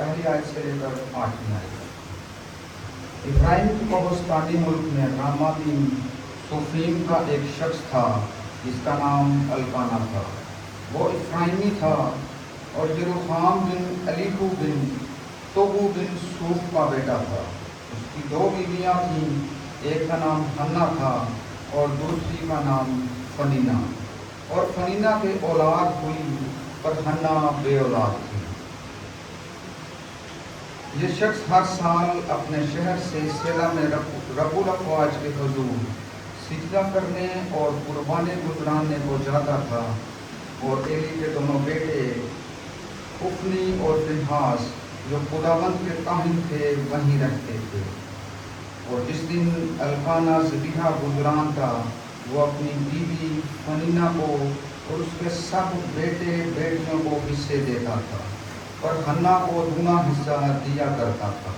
پہلی آیت سے لے کر 8ویں آیت تک۔ ابراہیم کے کوہستانی ملک میں ناماتی سوفیم کا ایک شخص تھا جس کا نام القانا تھا۔ وہ افرائیمی تھا اور یروخام بن الیہو بن توبو بن سوف کا بیٹا تھا۔ اس کی 2 بیویاں تھیں، ایک کا نام ہنا تھا اور دوسری کا نام فنینا، اور فنینا کے اولاد ہوئی پر ہنا بے اولاد تھی۔ یہ شخص ہر سال اپنے شہر سے سیلا میں رب الافواج کے حضور سجدہ کرنے اور قربانی گزرانے کو جاتا تھا، اور ایلی کے دونوں بیٹے حفنی اور فنہاس جو خداوند کے کاہن تھے وہیں رہتے تھے۔ اور جس دن القانا ذبیحہ گزران تھا وہ اپنی بیوی فنینا کو اور اس کے سب بیٹے بیٹیوں کو حصے دیتا تھا، پر ہنا کو دونا حصہ دیا کرتا تھا،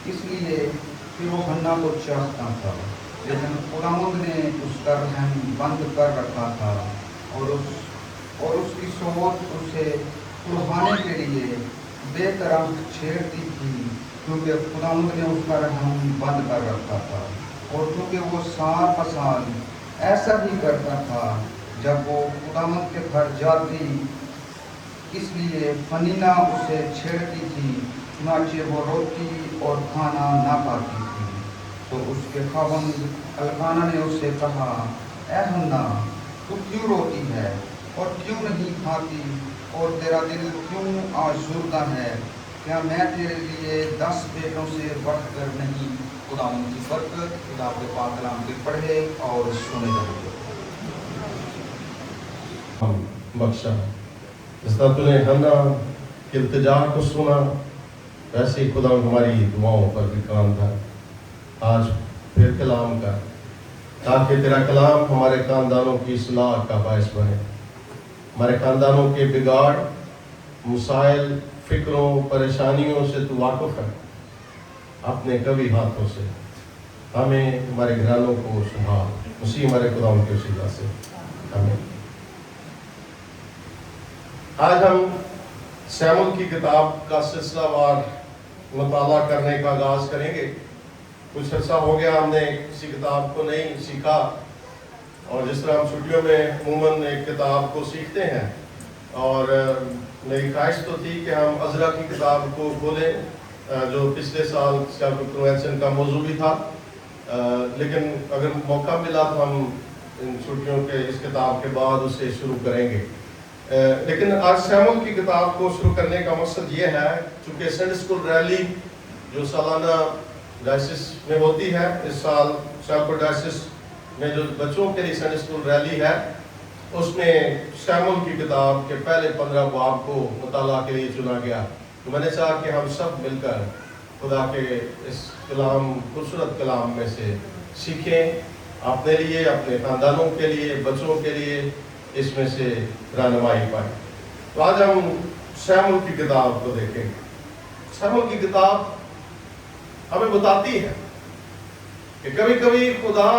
اس لیے کہ وہ ہنا کو چاہتا تھا، لیکن خداوند نے اس کا رحم بند کر رکھا تھا، اور اس کی سوچ اسے کڑھانے کے لیے بے طرح چھیڑتی تھی، کیونکہ خداوند نے اس کا رحم بند کر رکھا تھا، اور کیونکہ وہ سال پسال ایسا ہی کرتا تھا جب وہ خداوند کے گھر جاتی، اس لیے فنینا اسے چھیڑتی تھی، چنانچہ وہ روٹی اور کھانا نہ پاتی تھی۔ تو اس کے خاوند القانا نے اسے کہا، اے ہنا، تو کیوں روتی ہے اور کیوں نہیں کھاتی، اور تیرا دل کیوں آزردہ ہے؟ کیا میں تیرے لیے 10 بیٹوں سے بڑھ کر نہیں؟ خداوند کی برکت خدا کے پاک کلام کے پڑھے اور سنے جائے۔ بخشا جس طرح تو نے ہنا کی التجا کو سنا، ویسے ہی خدا ہماری دعاؤں پر بھی کام کر، آج پھر کلام کر، تاکہ تیرا کلام ہمارے خاندانوں کی اصلاح کا باعث بنے، ہمارے خاندانوں کے بگاڑ، مسائل، فکروں، پریشانیوں سے تو واقف ہے، اپنے قوی ہاتھوں سے ہمیں ہمارے گھرانوں کو سنبھال، مسیح ہمارے خداوند کے وسیلہ سے آمین۔ آج ہم سیموئیل کی کتاب کا سلسلہ وار مطالعہ کرنے کا آغاز کریں گے۔ کچھ عرصہ ہو گیا ہم نے کسی کتاب کو نہیں سیکھا، اور جس طرح ہم چھٹیوں میں عموماً ایک کتاب کو سیکھتے ہیں، اور میری خواہش تو تھی کہ ہم عزرا کی کتاب کو کھولیں، جو پچھلے سال کنونشن کا موضوع بھی تھا، لیکن اگر موقع ملا تو ہم ان چھٹیوں کے اس کتاب کے بعد اسے شروع کریں گے۔ لیکن آج سیموئیل کی کتاب کو شروع کرنے کا مقصد یہ ہے، چونکہ سنڈے اسکول ریلی جو سالانہ ڈائسس میں ہوتی ہے، اس سال سیموئیل ڈائسس میں جو بچوں کے لیے سنڈے اسکول ریلی ہے، اس میں سیموئیل کی کتاب کے پہلے 15 باب کو مطالعہ کے لیے چنا گیا۔ تو میں نے چاہا کہ ہم سب مل کر خدا کے اس کلام، خوبصورت کلام میں سے سیکھیں، اپنے لیے، اپنے خاندانوں کے لیے، بچوں کے لیے اس میں سے رہنمائی پائیں۔ تو آج ہم سیموئیل کی کتاب کو دیکھیں گے۔ سیموئیل کی کتاب ہمیں بتاتی ہے کہ کبھی کبھی خدا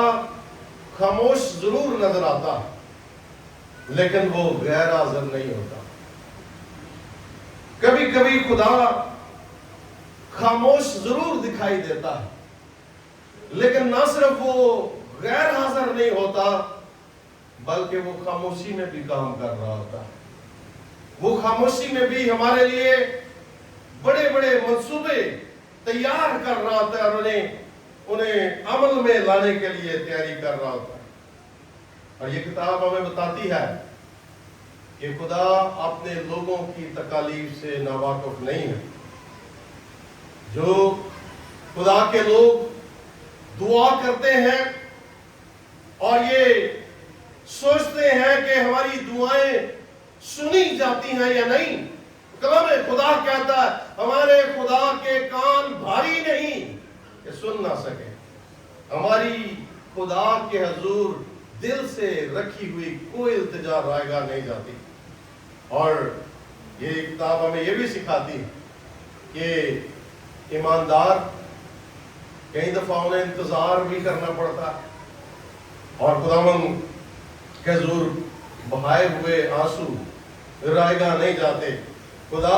خاموش ضرور نظر آتا، لیکن وہ غیر حاضر نہیں ہوتا۔ کبھی کبھی خدا خاموش ضرور دکھائی دیتا ہے، لیکن نہ صرف وہ غیر حاضر نہیں ہوتا، بلکہ وہ خاموشی میں بھی کام کر رہا ہوتا ہے۔ وہ خاموشی میں بھی ہمارے لیے بڑے بڑے منصوبے تیار کر رہا ہوتا ہے، اور انہیں عمل میں لانے کے لیے تیاری کر رہا ہوتا ہے۔ اور یہ کتاب ہمیں بتاتی ہے کہ خدا اپنے لوگوں کی تکالیف سے ناواقف نہیں ہے۔ جو خدا کے لوگ دعا کرتے ہیں اور یہ سوچتے ہیں کہ ہماری دعائیں سنی جاتی ہیں یا نہیں، کلام خدا کہتا ہے ہمارے خدا کے کان بھاری نہیں کہ سن نہ سکے۔ ہماری خدا کے حضور دل سے رکھی ہوئی کوئی التجا رائگاں نہیں جاتی۔ اور یہ کتاب ہمیں یہ بھی سکھاتی کہ ایماندار کئی دفعہ انہیں انتظار بھی کرنا پڑتا، اور خداوند کے حضور بہائے ہوئے آنسو رائگاں نہیں جاتے۔ خدا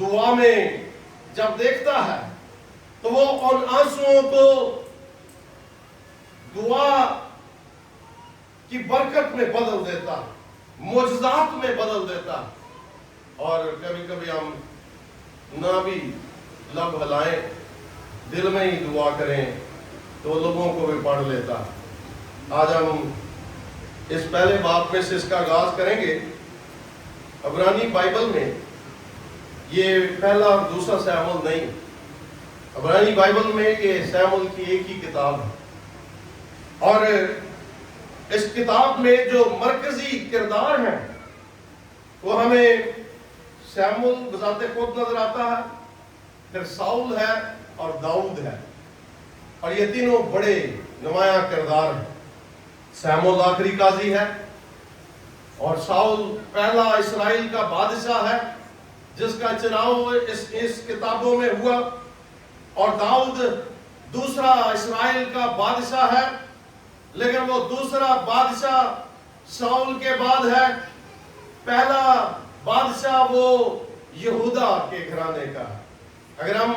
دعا میں جب دیکھتا ہے تو وہ ان آنسوؤں کو دعا کی برکت میں بدل دیتا، معجزات میں بدل دیتا. اور کبھی کبھی ہم نہ بھی لب ہلائیں، دل میں ہی دعا کریں تو لوگوں کو بھی پڑھ لیتا. آج ہم اس پہلے باب میں سے اس کا آغاز کریں گے. عبرانی بائبل میں یہ پہلا اور دوسرا سیموئیل نہیں، عبرانی بائبل میں یہ سیموئیل کی ایک ہی کتاب ہے. اور اس کتاب میں جو مرکزی کردار ہیں وہ ہمیں سیموئیل بذات خود نظر آتا ہے، پھر ساؤل ہے اور داؤد ہے، اور یہ تینوں بڑے نمایاں کردار ہیں. سیموئیل آخری قاضی ہے، اور ساؤل پہلا اسرائیل کا بادشاہ ہے جس کا چناؤ اس کتابوں میں ہوا، اور داؤد دوسرا اسرائیل کا بادشاہ ہے، لیکن وہ دوسرا بادشاہ ساؤل کے بعد ہے. پہلا بادشاہ وہ یہودا کے گھرانے کا ہے. اگر ہم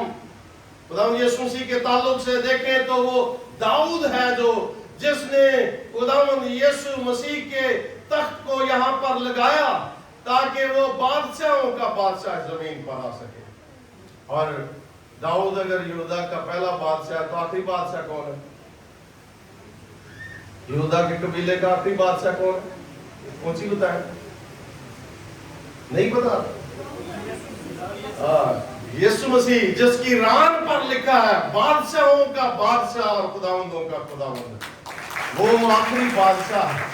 خداوند یسوع مسیح کے تعلق سے دیکھیں تو وہ داؤد ہے جو جس نے خداوند یسوع مسیح کے تخت کو یہاں پر لگایا تاکہ وہ بادشاہوں کا بادشاہ زمین پر آ سکے. اور داؤد اگر یہودا کا پہلا بادشاہ ہے تو آخری بادشاہ کون ہے؟ یہودا کے قبیلے کا آخری بادشاہ کون ہے؟ کون سی بتائیں؟ نہیں پتا؟ یسوع مسیح جس کی ران پر لکھا ہے بادشاہوں کا بادشاہ اور خداوندوں کا خداوند، وہ آخری بادشاہ ہے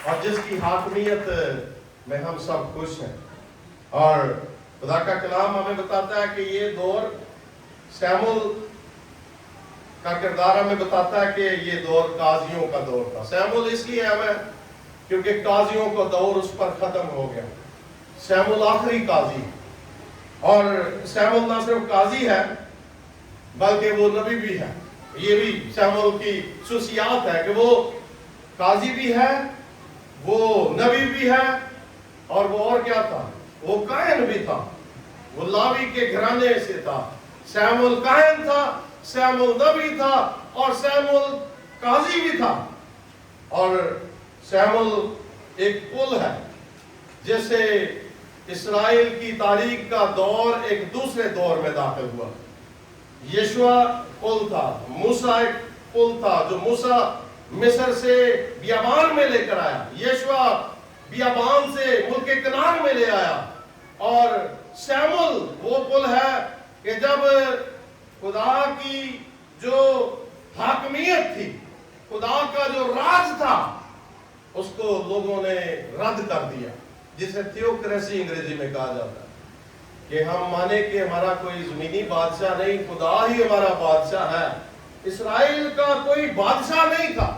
اور جس کی حاکمیت میں ہم سب خوش ہیں. اور خدا کا کلام ہمیں بتاتا ہے کہ یہ دور سیموئیل کا کردار ہمیں بتاتا ہے کہ یہ دور قاضیوں کا دور تھا. سیموئیل اس لیے ہمیں کیونکہ قاضیوں کا دور اس پر ختم ہو گیا. سیموئیل آخری قاضی، اور سیموئیل نہ صرف قاضی ہے بلکہ وہ نبی بھی ہے. یہ بھی سیموئیل کی خصوصیات ہے کہ وہ قاضی بھی ہے، وہ نبی بھی ہے، اور وہ اور کیا تھا؟ وہ کاہن بھی تھا. وہ لاوی کے گھرانے سے تھا. سیموئیل کاہن تھا، سیموئیل نبی تھا، اور سیموئیل قاضی بھی تھا. اور سیموئیل ایک پل ہے جس سے اسرائیل کی تاریخ کا دور ایک دوسرے دور میں داخل ہوا. یشوع پل تھا، موسیٰ ایک پل تھا جو موسیٰ مصر سے بیابان میں لے کر آیا. یشوع بیابان سے ملک کنعان میں لے آیا. اور سیموئیل وہ پل ہے کہ جب خدا کی جو حاکمیت تھی، خدا کا جو راج تھا، اس کو لوگوں نے رد کر دیا، جسے تھیوکریسی انگریزی میں کہا جاتا ہے. کہ ہم مانے کہ ہمارا کوئی زمینی بادشاہ نہیں، خدا ہی ہمارا بادشاہ ہے. اسرائیل کا کوئی بادشاہ نہیں تھا.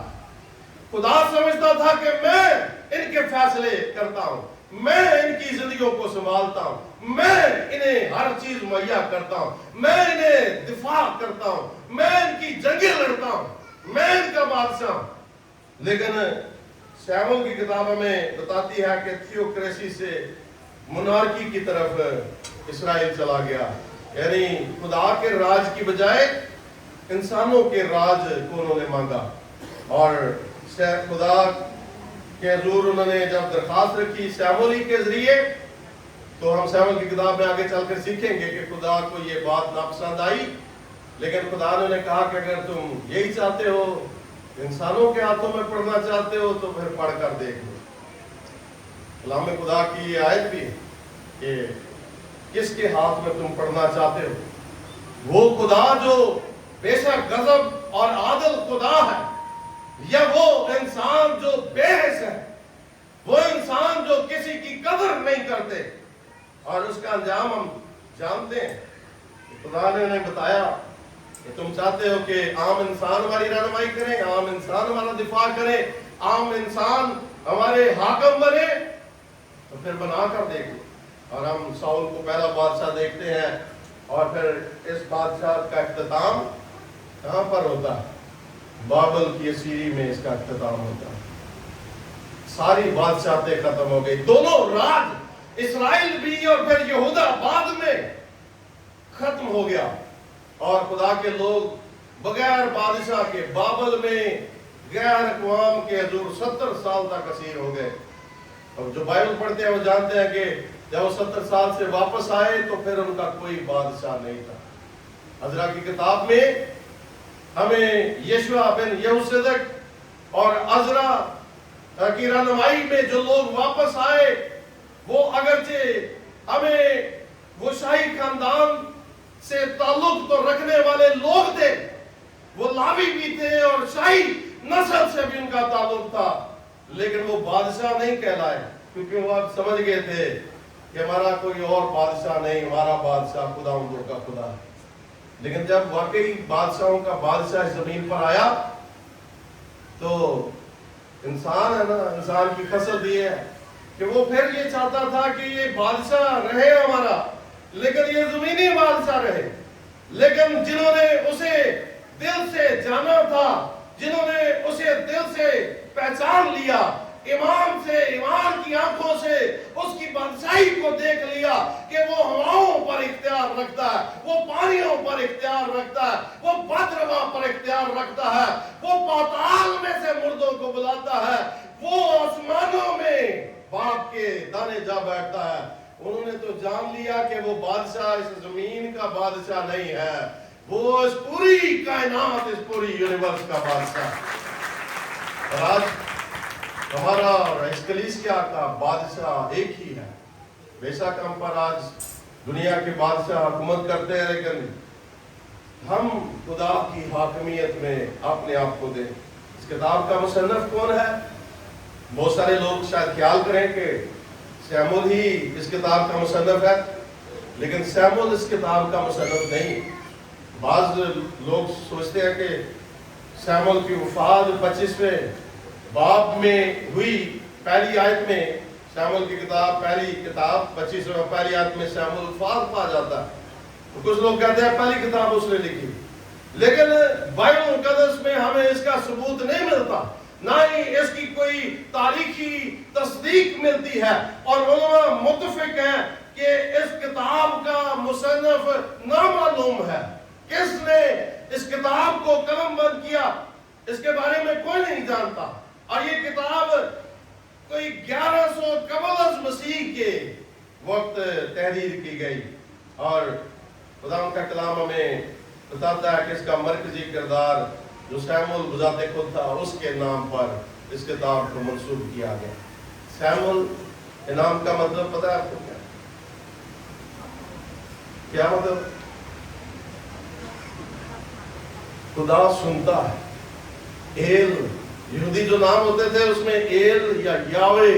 خدا سمجھتا تھا کہ میں ان کے فیصلے کرتا ہوں، میں ان کی زندگیوں کو سنبھالتا ہوں، میں انہیں ہر چیز مہیا کرتا ہوں، میں انہیں دفاع کرتا ہوں، میں ان کی جنگیں لڑتا ہوں، میں ان کا بادشاہ ہوں. لیکن سیموئیل کی کتاب ہمیں بتاتی ہے کہ تھیوکریسی سے منارکی کی طرف اسرائیل چلا گیا. یعنی خدا کے راج کی بجائے انسانوں کے راج کو انہوں نے مانگا. اور خدا کے حضور انہوں نے جب درخواست رکھی سیموئیل کے ذریعے، تو ہم سیموئیل کی کتاب میں آگے چل کر سیکھیں گے کہ خدا کو یہ بات ناپسند آئی. لیکن خدا نے کہا کہ اگر تم یہی چاہتے ہو، انسانوں کے ہاتھوں میں پڑھنا چاہتے ہو، تو پھر پڑھ کر دیکھ لو. کلام خدا کی یہ آیت بھی ہے کہ کس کے ہاتھ میں تم پڑھنا چاہتے ہو. وہ خدا جو بے شک غضب اور عادل خدا ہے، یا وہ انسان جو بے حس ہے، وہ انسان جو کسی کی قدر نہیں کرتے. اور اس کا انجام ہم جانتے ہیں. خدا نے انہیں بتایا کہ تم چاہتے ہو کہ عام انسان ہماری رہنمائی کریں، عام انسان ہمارا دفاع کرے، عام انسان ہمارے حاکم بنے، تو پھر بنا کر دیکھو. اور ہم ساؤل کو پہلا بادشاہ دیکھتے ہیں، اور پھر اس بادشاہ کا اختتام کہاں پر ہوتا ہے؟ بابل کی اسیری میں اس کا اختتام ہوتا ہے. ساری بادشاہتیں ختم ہو گئی. دونوں راج اسرائیل بھی اور پھر یہودا بعد میں ختم ہو گیا، اور خدا کے لوگ بغیر بادشاہ کے بابل میں غیر اقوام کے حضور 70 سال تک اسیر ہو گئے۔ اور جو بائبل پڑھتے ہیں وہ جانتے ہیں کہ جب وہ 70 سال سے واپس آئے تو پھر ان کا کوئی بادشاہ نہیں تھا۔ عزرا کی کتاب میں ہمیں یشوع بن یہوصدق اور عزرا کی رہنمائی میں جو لوگ واپس آئے، وہ اگرچہ ہمیں وہ شاہی خاندان سے تعلق تو رکھنے والے لوگ تھے، وہ لاوی بھی تھے اور شاہی نسل سے بھی ان کا تعلق تھا، لیکن وہ بادشاہ نہیں کہلائے، کیونکہ وہ اب سمجھ گئے تھے کہ ہمارا کوئی اور بادشاہ نہیں، ہمارا بادشاہ خداوندوں کا خدا ہے۔ لیکن جب واقعی بادشاہوں کا بادشاہ اس زمین پر آیا تو انسان ہے نا، انسان کی خصلت یہ ہے کہ وہ پھر یہ چاہتا تھا کہ یہ بادشاہ رہے ہمارا، لیکن یہ زمینی بادشاہ رہے۔ لیکن جنہوں نے اسے دل سے جانا تھا، جنہوں نے اسے دل سے پہچان لیا، ایمان سے، ایمان کی آنکھوں سے اس کی بادشاہی کو دیکھ لیا کہ وہ ہواؤں پر اختیار رکھتا ہے، وہ پانیوں پر اختیار رکھتا ہے، وہ بدروا پر اختیار رکھتا ہے، وہ پاتال میں سے مردوں کو بلاتا ہے، وہ آسمانوں میں باپ کے دانے جا بیٹھتا ہے۔ انہوں نے تو جان لیا کہ وہ بادشاہ اس زمین کا بادشاہ نہیں ہے، وہ اس پوری کائنات، اس پوری یونیورس کا بادشاہ ہے۔ اور آج ہمارا اور اس کلیسیا کا بادشاہ ایک ہی ہے۔ بے شک ہم پر آج دنیا کے بادشاہ حکومت کرتے ہیں، لیکن ہم خدا کی حاکمیت میں اپنے آپ کو دیں۔ اس کتاب کا مصنف کون ہے؟ بہت سارے لوگ شاید خیال کریں کہ سیمول ہی اس کتاب کا مصنف ہے، لیکن سیمول اس کتاب کا مصنف نہیں۔ بعض لوگ سوچتے ہیں کہ سیمول کی وفات 25ویں باب میں ہوئی، پہلی آیت میں سیمول کی کتاب، پہلی کتاب 25ویں پہلی آیت میں سیمول وفات پا جاتا ہے۔ کچھ لوگ کہتے ہیں پہلی کتاب اس نے لکھی، لیکن بائبل مقدس میں ہمیں اس کا ثبوت نہیں ملتا، نہ ہی اس کی کوئی تاریخی تصدیق ملتی ہے، اور علماء متفق ہیں کہ اس کتاب کا مصنف نامعلوم ہے۔ کس نے اس کتاب کو قلم بند کیا اس کے بارے میں کوئی نہیں جانتا، اور یہ کتاب کوئی 1100 قبل از مسیح کے وقت تحریر کی گئی، اور خدا کا کلام ہمیں بتاتا ہے کہ اس کا مرکزی کردار جو سیمول بذات خود تھا، اس کے نام پر اس کتاب کو منسوب کیا گیا۔ سیمول کے نام کا مطلب پتہ ہے آپ کو کیا مطلب؟ خدا سنتا ہے۔ ایل، یہودی جو نام ہوتے تھے اس میں ایل یا یاوے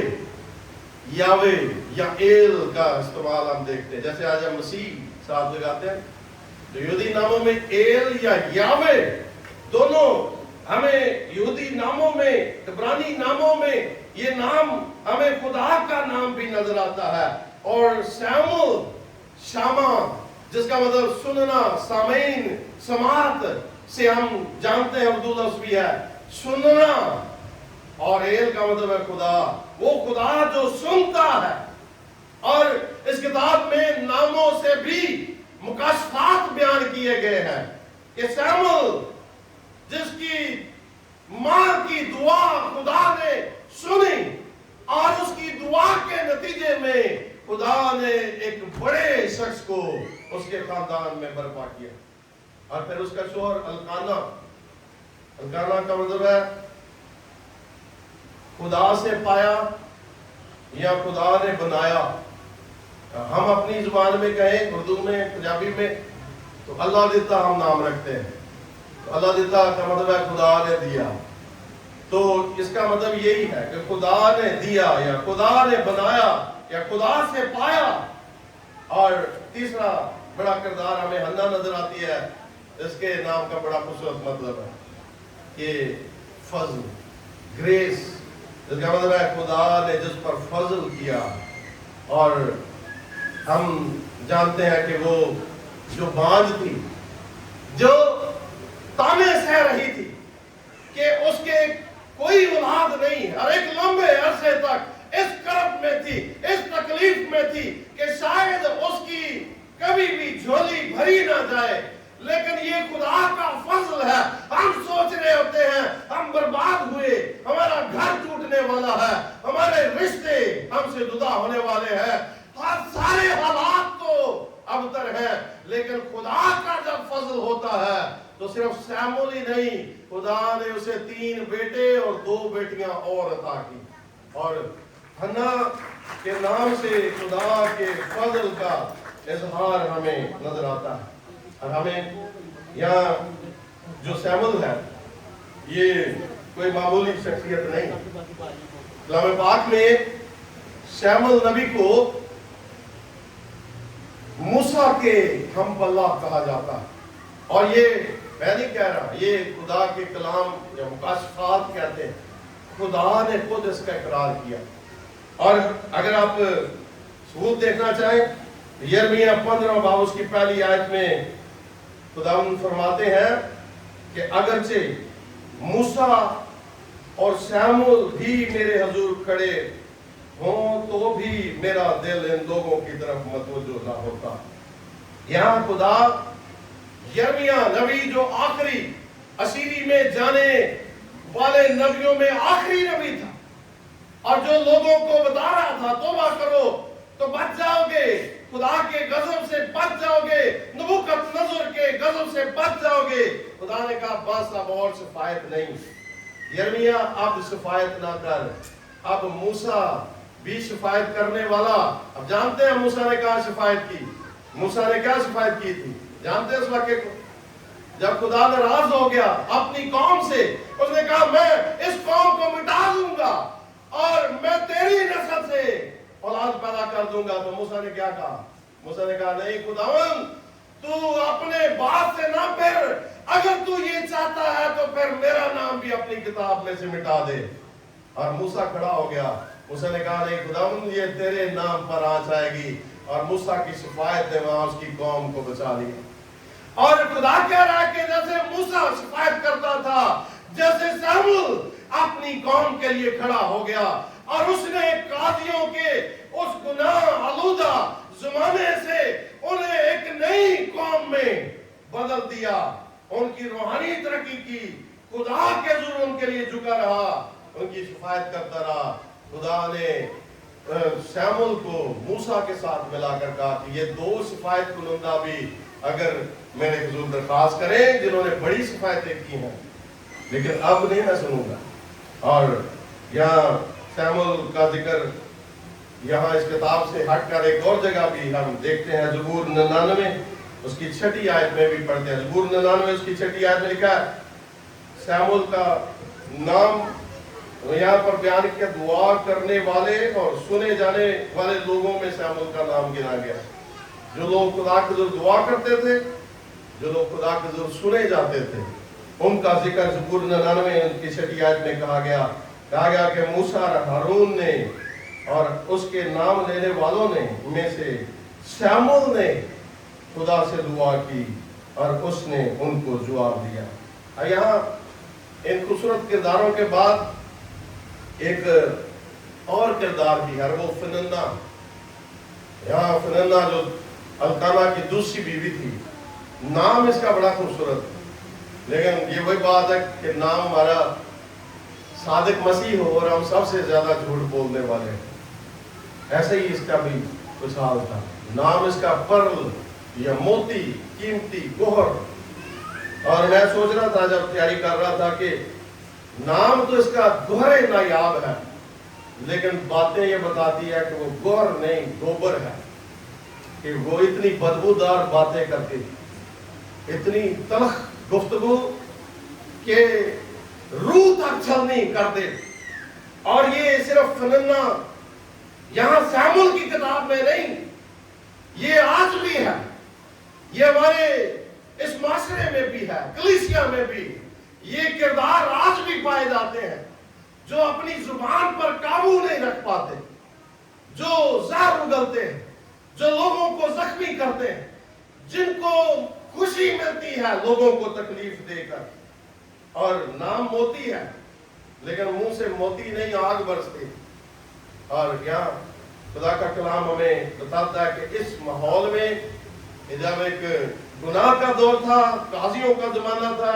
یا ایل کا استعمال ہم دیکھتے ہیں، جیسے آج ہم مسیح ساتھ لگاتے ہیں، تو یہودی ناموں میں ایل یا یاوے دونوں ہمیں یہودی ناموں میں، عبرانی ناموں میں یہ نام ہمیں خدا کا نام بھی نظر آتا ہے۔ اور سیمول، شاما، جس کا مطلب سننا، سامعین، سماعت سے ہم جانتے ہیں اردو لفظ بھی ہے سننا، اور ایل کا مطلب ہے خدا، وہ خدا جو سنتا ہے۔ اور اس کتاب میں ناموں سے بھی مکاشفات بیان کیے گئے ہیں کہ سیمول جس کی ماں کی دعا خدا نے سنی، اور اس کی دعا کے نتیجے میں خدا نے ایک بڑے شخص کو اس کے خاندان میں برپا کیا۔ اور پھر اس کا شوہر القانا کا مطلب ہے خدا سے پایا یا خدا نے بنایا۔ ہم اپنی زبان میں کہیں، اردو میں، پنجابی میں، تو اللہ دیتا ہم نام رکھتے ہیں، تو اللہ دیتا کا مطلب ہے خدا نے دیا، تو اس کا مطلب یہی ہے کہ خدا نے دیا یا خدا نے بنایا یا خدا سے پایا۔ اور تیسرا بڑا کردار ہمیں حنا نظر آتی ہے، اس کے نام کا بڑا خوبصورت مطلب ہے کہ فضل، گریس، جس کا مطلب ہے خدا نے جس پر فضل کیا۔ اور ہم جانتے ہیں کہ وہ جو بانجھ تھی، جو تانے سہ رہی تھی کہ اس کے کوئی اولاد نہیں، اور ایک لمبے عرصے تک اس کرب میں تھی، اس تکلیف میں تھی کہ شاید اس کی کبھی بھی جھولی بھری نہ جائے، لیکن یہ خدا کا فضل ہے۔ ہم سوچ رہے ہوتے ہیں ہم برباد ہوئے، ہمارا گھر ٹوٹنے والا ہے، ہمارے رشتے ہم سے جدا ہونے والے ہیں، سارے حالات تو ابتر ہیں، لیکن خدا کا جب فضل ہوتا ہے تو صرف سیمول ہی نہیں، خدا نے اسے 3 بیٹے اور 2 بیٹیاں اور عطا کی، اور حنا کے نام سے خدا کے فضل کا اظہار ہمیں نظر آتا ہے۔ اور ہمیں یہاں جو سیمول ہے یہ کوئی معمولی شخصیت نہیں۔ کلام پاک میں سیمول نبی کو موسیٰ کے ہم پلہ کہا جاتا ہے، اور یہ میں نہیں کہہ رہا، یہ خدا کے کلام یا مکاشفات کہتے ہیں، خدا نے خود اس کا اقرار کیا۔ اور اگر آپ ثبوت دیکھنا چاہیں، یرمیہ 15 باب اس کی پہلی آیت میں خداوند فرماتے ہیں کہ اگرچہ موسیٰ اور سیمول بھی میرے حضور کھڑے ہوں تو بھی میرا دل ان لوگوں کی طرف متوجہ نہ ہوتا۔ یہاں خدا یرمیہ نبی جو آخری اسیری میں جانے والے نبیوں میں آخری نبی تھا، اور جو لوگوں کو بتا رہا تھا توبہ کرو تو بچ جاؤ گے، خدا کے غضب سے بچ جاؤ گے، نبوکت نظر کے غضب سے بچ جاؤ گے، خدا نے کہا بس اب اور شفایت نہیں، یرمیہ اب شفایت نہ کر، اب موسیٰ بھی شفایت کرنے والا۔ اب جانتے ہیں موسیٰ نے کہاں شفایت کی، موسیٰ نے کیا شفایت کی تھی، جانتے ہیں اس واقعے کو؟ جب خدا ناراض ہو گیا اپنی قوم سے، اس نے کہا میں اس قوم کو مٹا دوں گا اور میں تیری نسل سے اولاد پیدا کر دوں گا، تو موسیٰ نے کیا کہا؟ موسیٰ نے کہا نہیں خداوند، تو اپنے بات سے نہ پھر، اگر تو یہ چاہتا ہے تو پھر میرا نام بھی اپنی کتاب میں سے مٹا دے۔ اور موسیٰ کھڑا ہو گیا، موسیٰ نے کہا نہیں خداوند یہ تیرے نام پر آ جائے گی، اور موسیٰ کی شفایت نے وہاں اس کی قوم کو بچا لیا۔ اور خدا کہہ رہا ہے کہ جیسے موسیٰ شفایت کرتا تھا، جیسے سیمول اپنی قوم کے لیے کھڑا ہو گیا، اور اس نے قاضیوں کے اس گناہ آلودہ زمانے سے انہیں ایک نئی قوم میں بدل دیا، ان کی روحانی ترقی کی، خدا کے ضرور ان کے لیے جھکا رہا، ان کی شفایت کرتا رہا۔ خدا نے سیمول کو موسیٰ کے ساتھ ملا کر کہا کہ یہ 2 شفایت کنندہ بھی اگر میرے حضور درخواست کریں جنہوں نے بڑی شفایتیں کی ہیں، لیکن اب نہیں میں سنوں گا۔ اور یہاں سیمول کا ذکر یہاں اس کتاب سے ہٹ کر ایک اور جگہ بھی ہم دیکھتے ہیں، زبور 99 اس کی 6 آیت میں بھی پڑھتے ہیں۔ زبور 99 اس کی 6 آیت میں لکھا ہے، سیمول کا نام یہاں پر بیان کیا، دعا کرنے والے اور سنے جانے والے لوگوں میں سیمول کا نام گنا گیا۔ جو لوگ خدا کے ذریعے دعا کرتے تھے، جو لوگ خدا کے ذریعے سنے جاتے تھے، ان کا ذکر زبور 99 ان کی 6 آیت میں کہا گیا کہ موسیٰ اور ہارون نے اور اس کے نام لینے والوں نے میں سے سیمول نے خدا سے دعا کی اور اس نے ان کو جواب دیا۔ یہاں ان خوبصورت کرداروں کے بعد ایک اور کردار بھی ہے، وہ فننا۔ یہاں فننا جو القانا کی دوسری بیوی تھی، نام اس کا بڑا خوبصورت، لیکن یہ وہی بات ہے کہ نام ہمارا صادق مسیح ہو اور ہم سب سے زیادہ جھوٹ بولنے والے ہیں، ایسے ہی اس کا بھی کچھ حال تھا۔ نام اس کا پرل یا موتی، قیمتی گوہر۔ اور میں سوچ رہا تھا جب تیاری کر رہا تھا کہ نام تو اس کا گوہر نایاب ہے، لیکن باتیں یہ بتاتی ہے کہ وہ گوہر نہیں گوبر ہے، کہ وہ اتنی بدبودار باتیں کرتی، اتنی تلخ گفتگو کہ روح تک چھلنی کر دے۔ اور یہ صرف فننا یہاں سیمول کی کتاب میں نہیں، یہ آج بھی ہے، یہ ہمارے اس معاشرے میں بھی ہے، کلیسیا میں بھی یہ کردار آج بھی پائے جاتے ہیں، جو اپنی زبان پر قابو نہیں رکھ پاتے، جو زہر اگلتے ہیں، جو لوگوں کو زخمی کرتے ہیں، جن کو خوشی ملتی ہے لوگوں کو تکلیف دے کر۔ اور نام موتی ہے، لیکن منہ سے موتی نہیں آگ برستی۔ اور یہاں خدا کا کلام ہمیں بتاتا ہے کہ اس ماحول میں جب ایک گناہ کا دور تھا، قاضیوں کا زمانہ تھا،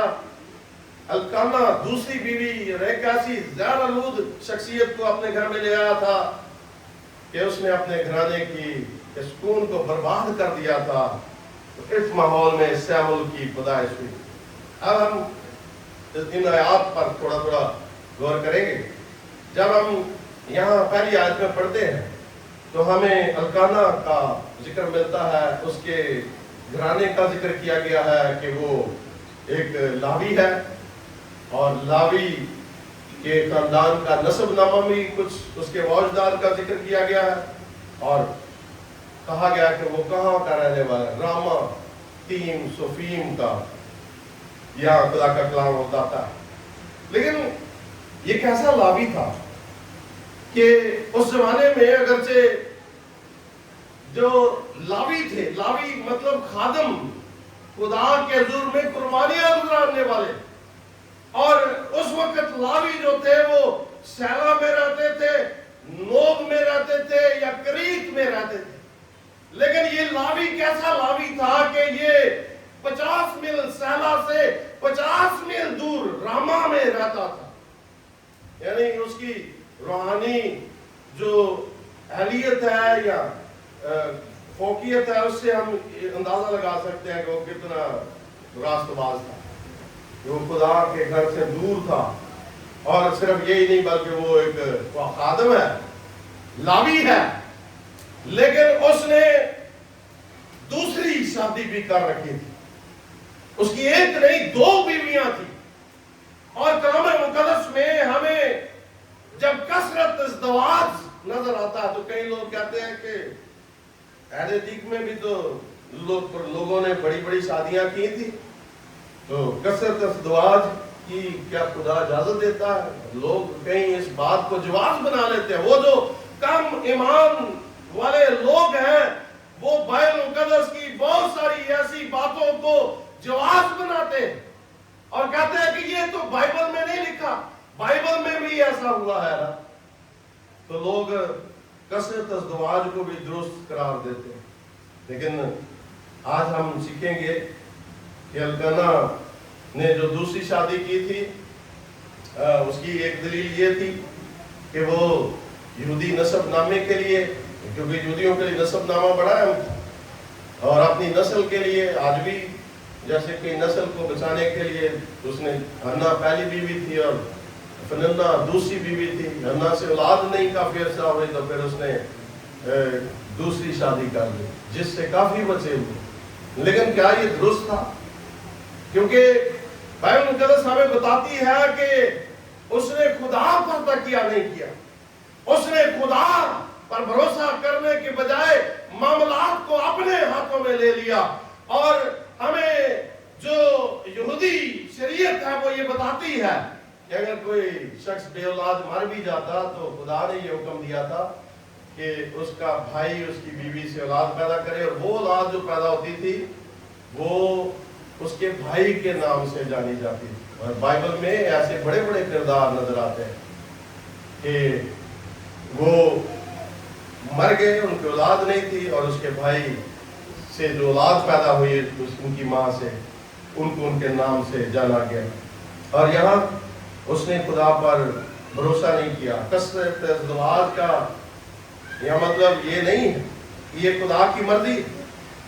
الکانہ دوسری بیوی اور ایک ایسی زہر آلود شخصیت کو اپنے گھر میں لے آیا تھا کہ اس نے اپنے گھرانے کی سکون کو برباد کر دیا تھا. تو اس ماحول میں سیمول کی پیدائش ہوئی. اب ہم ان آیات پر تھوڑا تھوڑا غور کریں گے. جب ہم یہاں پہلی آیت میں پڑھتے ہیں تو ہمیں الکانہ کا ذکر ملتا ہے، اس کے گھرانے کا ذکر کیا گیا ہے کہ وہ ایک لاوی ہے، اور لاوی کے خاندان کا نسب نامہ بھی کچھ اس کے واجدار کا ذکر کیا گیا ہے، اور کہا گیا کہ وہ کہاں کا رہنے والا ہے، راما تیم سفیم کا. یہاں خدا کا کلام بتاتا ہے. لیکن یہ کیسا لاوی تھا کہ اس زمانے میں اگرچہ جو لاوی تھے، لاوی مطلب خادم، خدا کے حضور میں قربانیاں گزارنے والے، اور اس وقت لاوی جو تھے وہ سیلا میں رہتے تھے، نوب میں رہتے تھے یا کریت میں رہتے تھے. لیکن یہ لاوی کیسا لاوی تھا کہ یہ 50 میل سیلا سے 50 میل دور راما میں رہتا تھا. یعنی اس کی روحانی جو اہلیت ہے یا فوقیت ہے، اس سے ہم اندازہ لگا سکتے ہیں کہ وہ کتنا راست باز تھا. وہ خدا کے گھر سے دور تھا، اور صرف یہی نہیں بلکہ وہ ایک خادم ہے، لاوی ہے، لیکن اس نے دوسری شادی بھی کر رکھی تھی. اس کی ایک نہیں 2 بیویاں تھی. اور کلام مقدس میں ہمیں جب کثرت ازدواج نظر آتا ہے تو کئی لوگ کہتے ہیں کہ اہل عتیق میں بھی تو لوگوں نے بڑی بڑی شادیاں کی تھی، تو کثرت ازدواج کی کیا خدا اجازت دیتا ہے؟ لوگ کہیں اس بات کو جواز بنا لیتے ہیں. وہ جو کم ایمان والے لوگ ہیں وہ بائبل مقدس کی بہت ساری ایسی باتوں کو جواز بناتے ہیں اور کہتے ہیں کہ یہ تو بائبل میں نہیں لکھا، بائبل میں بھی ایسا ہوا ہے نا. تو لوگ کثرت ازدواج کو بھی درست قرار دیتے ہیں. لیکن آج ہم سیکھیں گے کہ الکانہ نے جو دوسری شادی کی تھی، اس کی ایک دلیل یہ تھی کہ وہ یہودی نسب نامے کے لیے، کیونکہ یہودیوں کے لیے نسب نامہ بڑا اہم تھا، اور اپنی نسل کے لیے آج بھی جیسے کہ نسل کو بچانے کے لیے اس نے ہنا پہلی بیوی تھی اور فننا دوسری بیوی تھی. ہنا سے اولاد نہیں کافی عرصہ ہوئی تو پھر اس نے دوسری شادی کر لی جس سے کافی بچے ہوئے. لیکن کیا یہ درست تھا؟ کیونکہ بائبل مقدس ہمیں بتاتی ہے کہ اس نے خدا پر تکیہ نہیں کیا. اس نے خدا پر بھروسہ کرنے کے بجائے معاملات کو اپنے ہاتھوں میں لے لیا. اور ہمیں جو یہودی شریعت ہے وہ یہ بتاتی ہے کہ اگر کوئی شخص بے اولاد مر بھی جاتا تو خدا نے یہ حکم دیا تھا کہ اس کا بھائی اس کی بیوی سے اولاد پیدا کرے، اور وہ اولاد جو پیدا ہوتی تھی وہ اس کے بھائی کے نام سے جانی جاتی تھی. اور بائبل میں ایسے بڑے بڑے کردار نظر آتے ہیں کہ وہ مر گئے، ان کی اولاد نہیں تھی، اور اس کے بھائی سے جو اولاد پیدا ہوئی ان کی ماں سے ان کو ان کے نام سے جانا گیا. اور یہاں اس نے خدا پر بھروسہ نہیں کیا. کثرت ازدواج کا یہ مطلب یہ نہیں ہے کہ یہ خدا کی مرضی.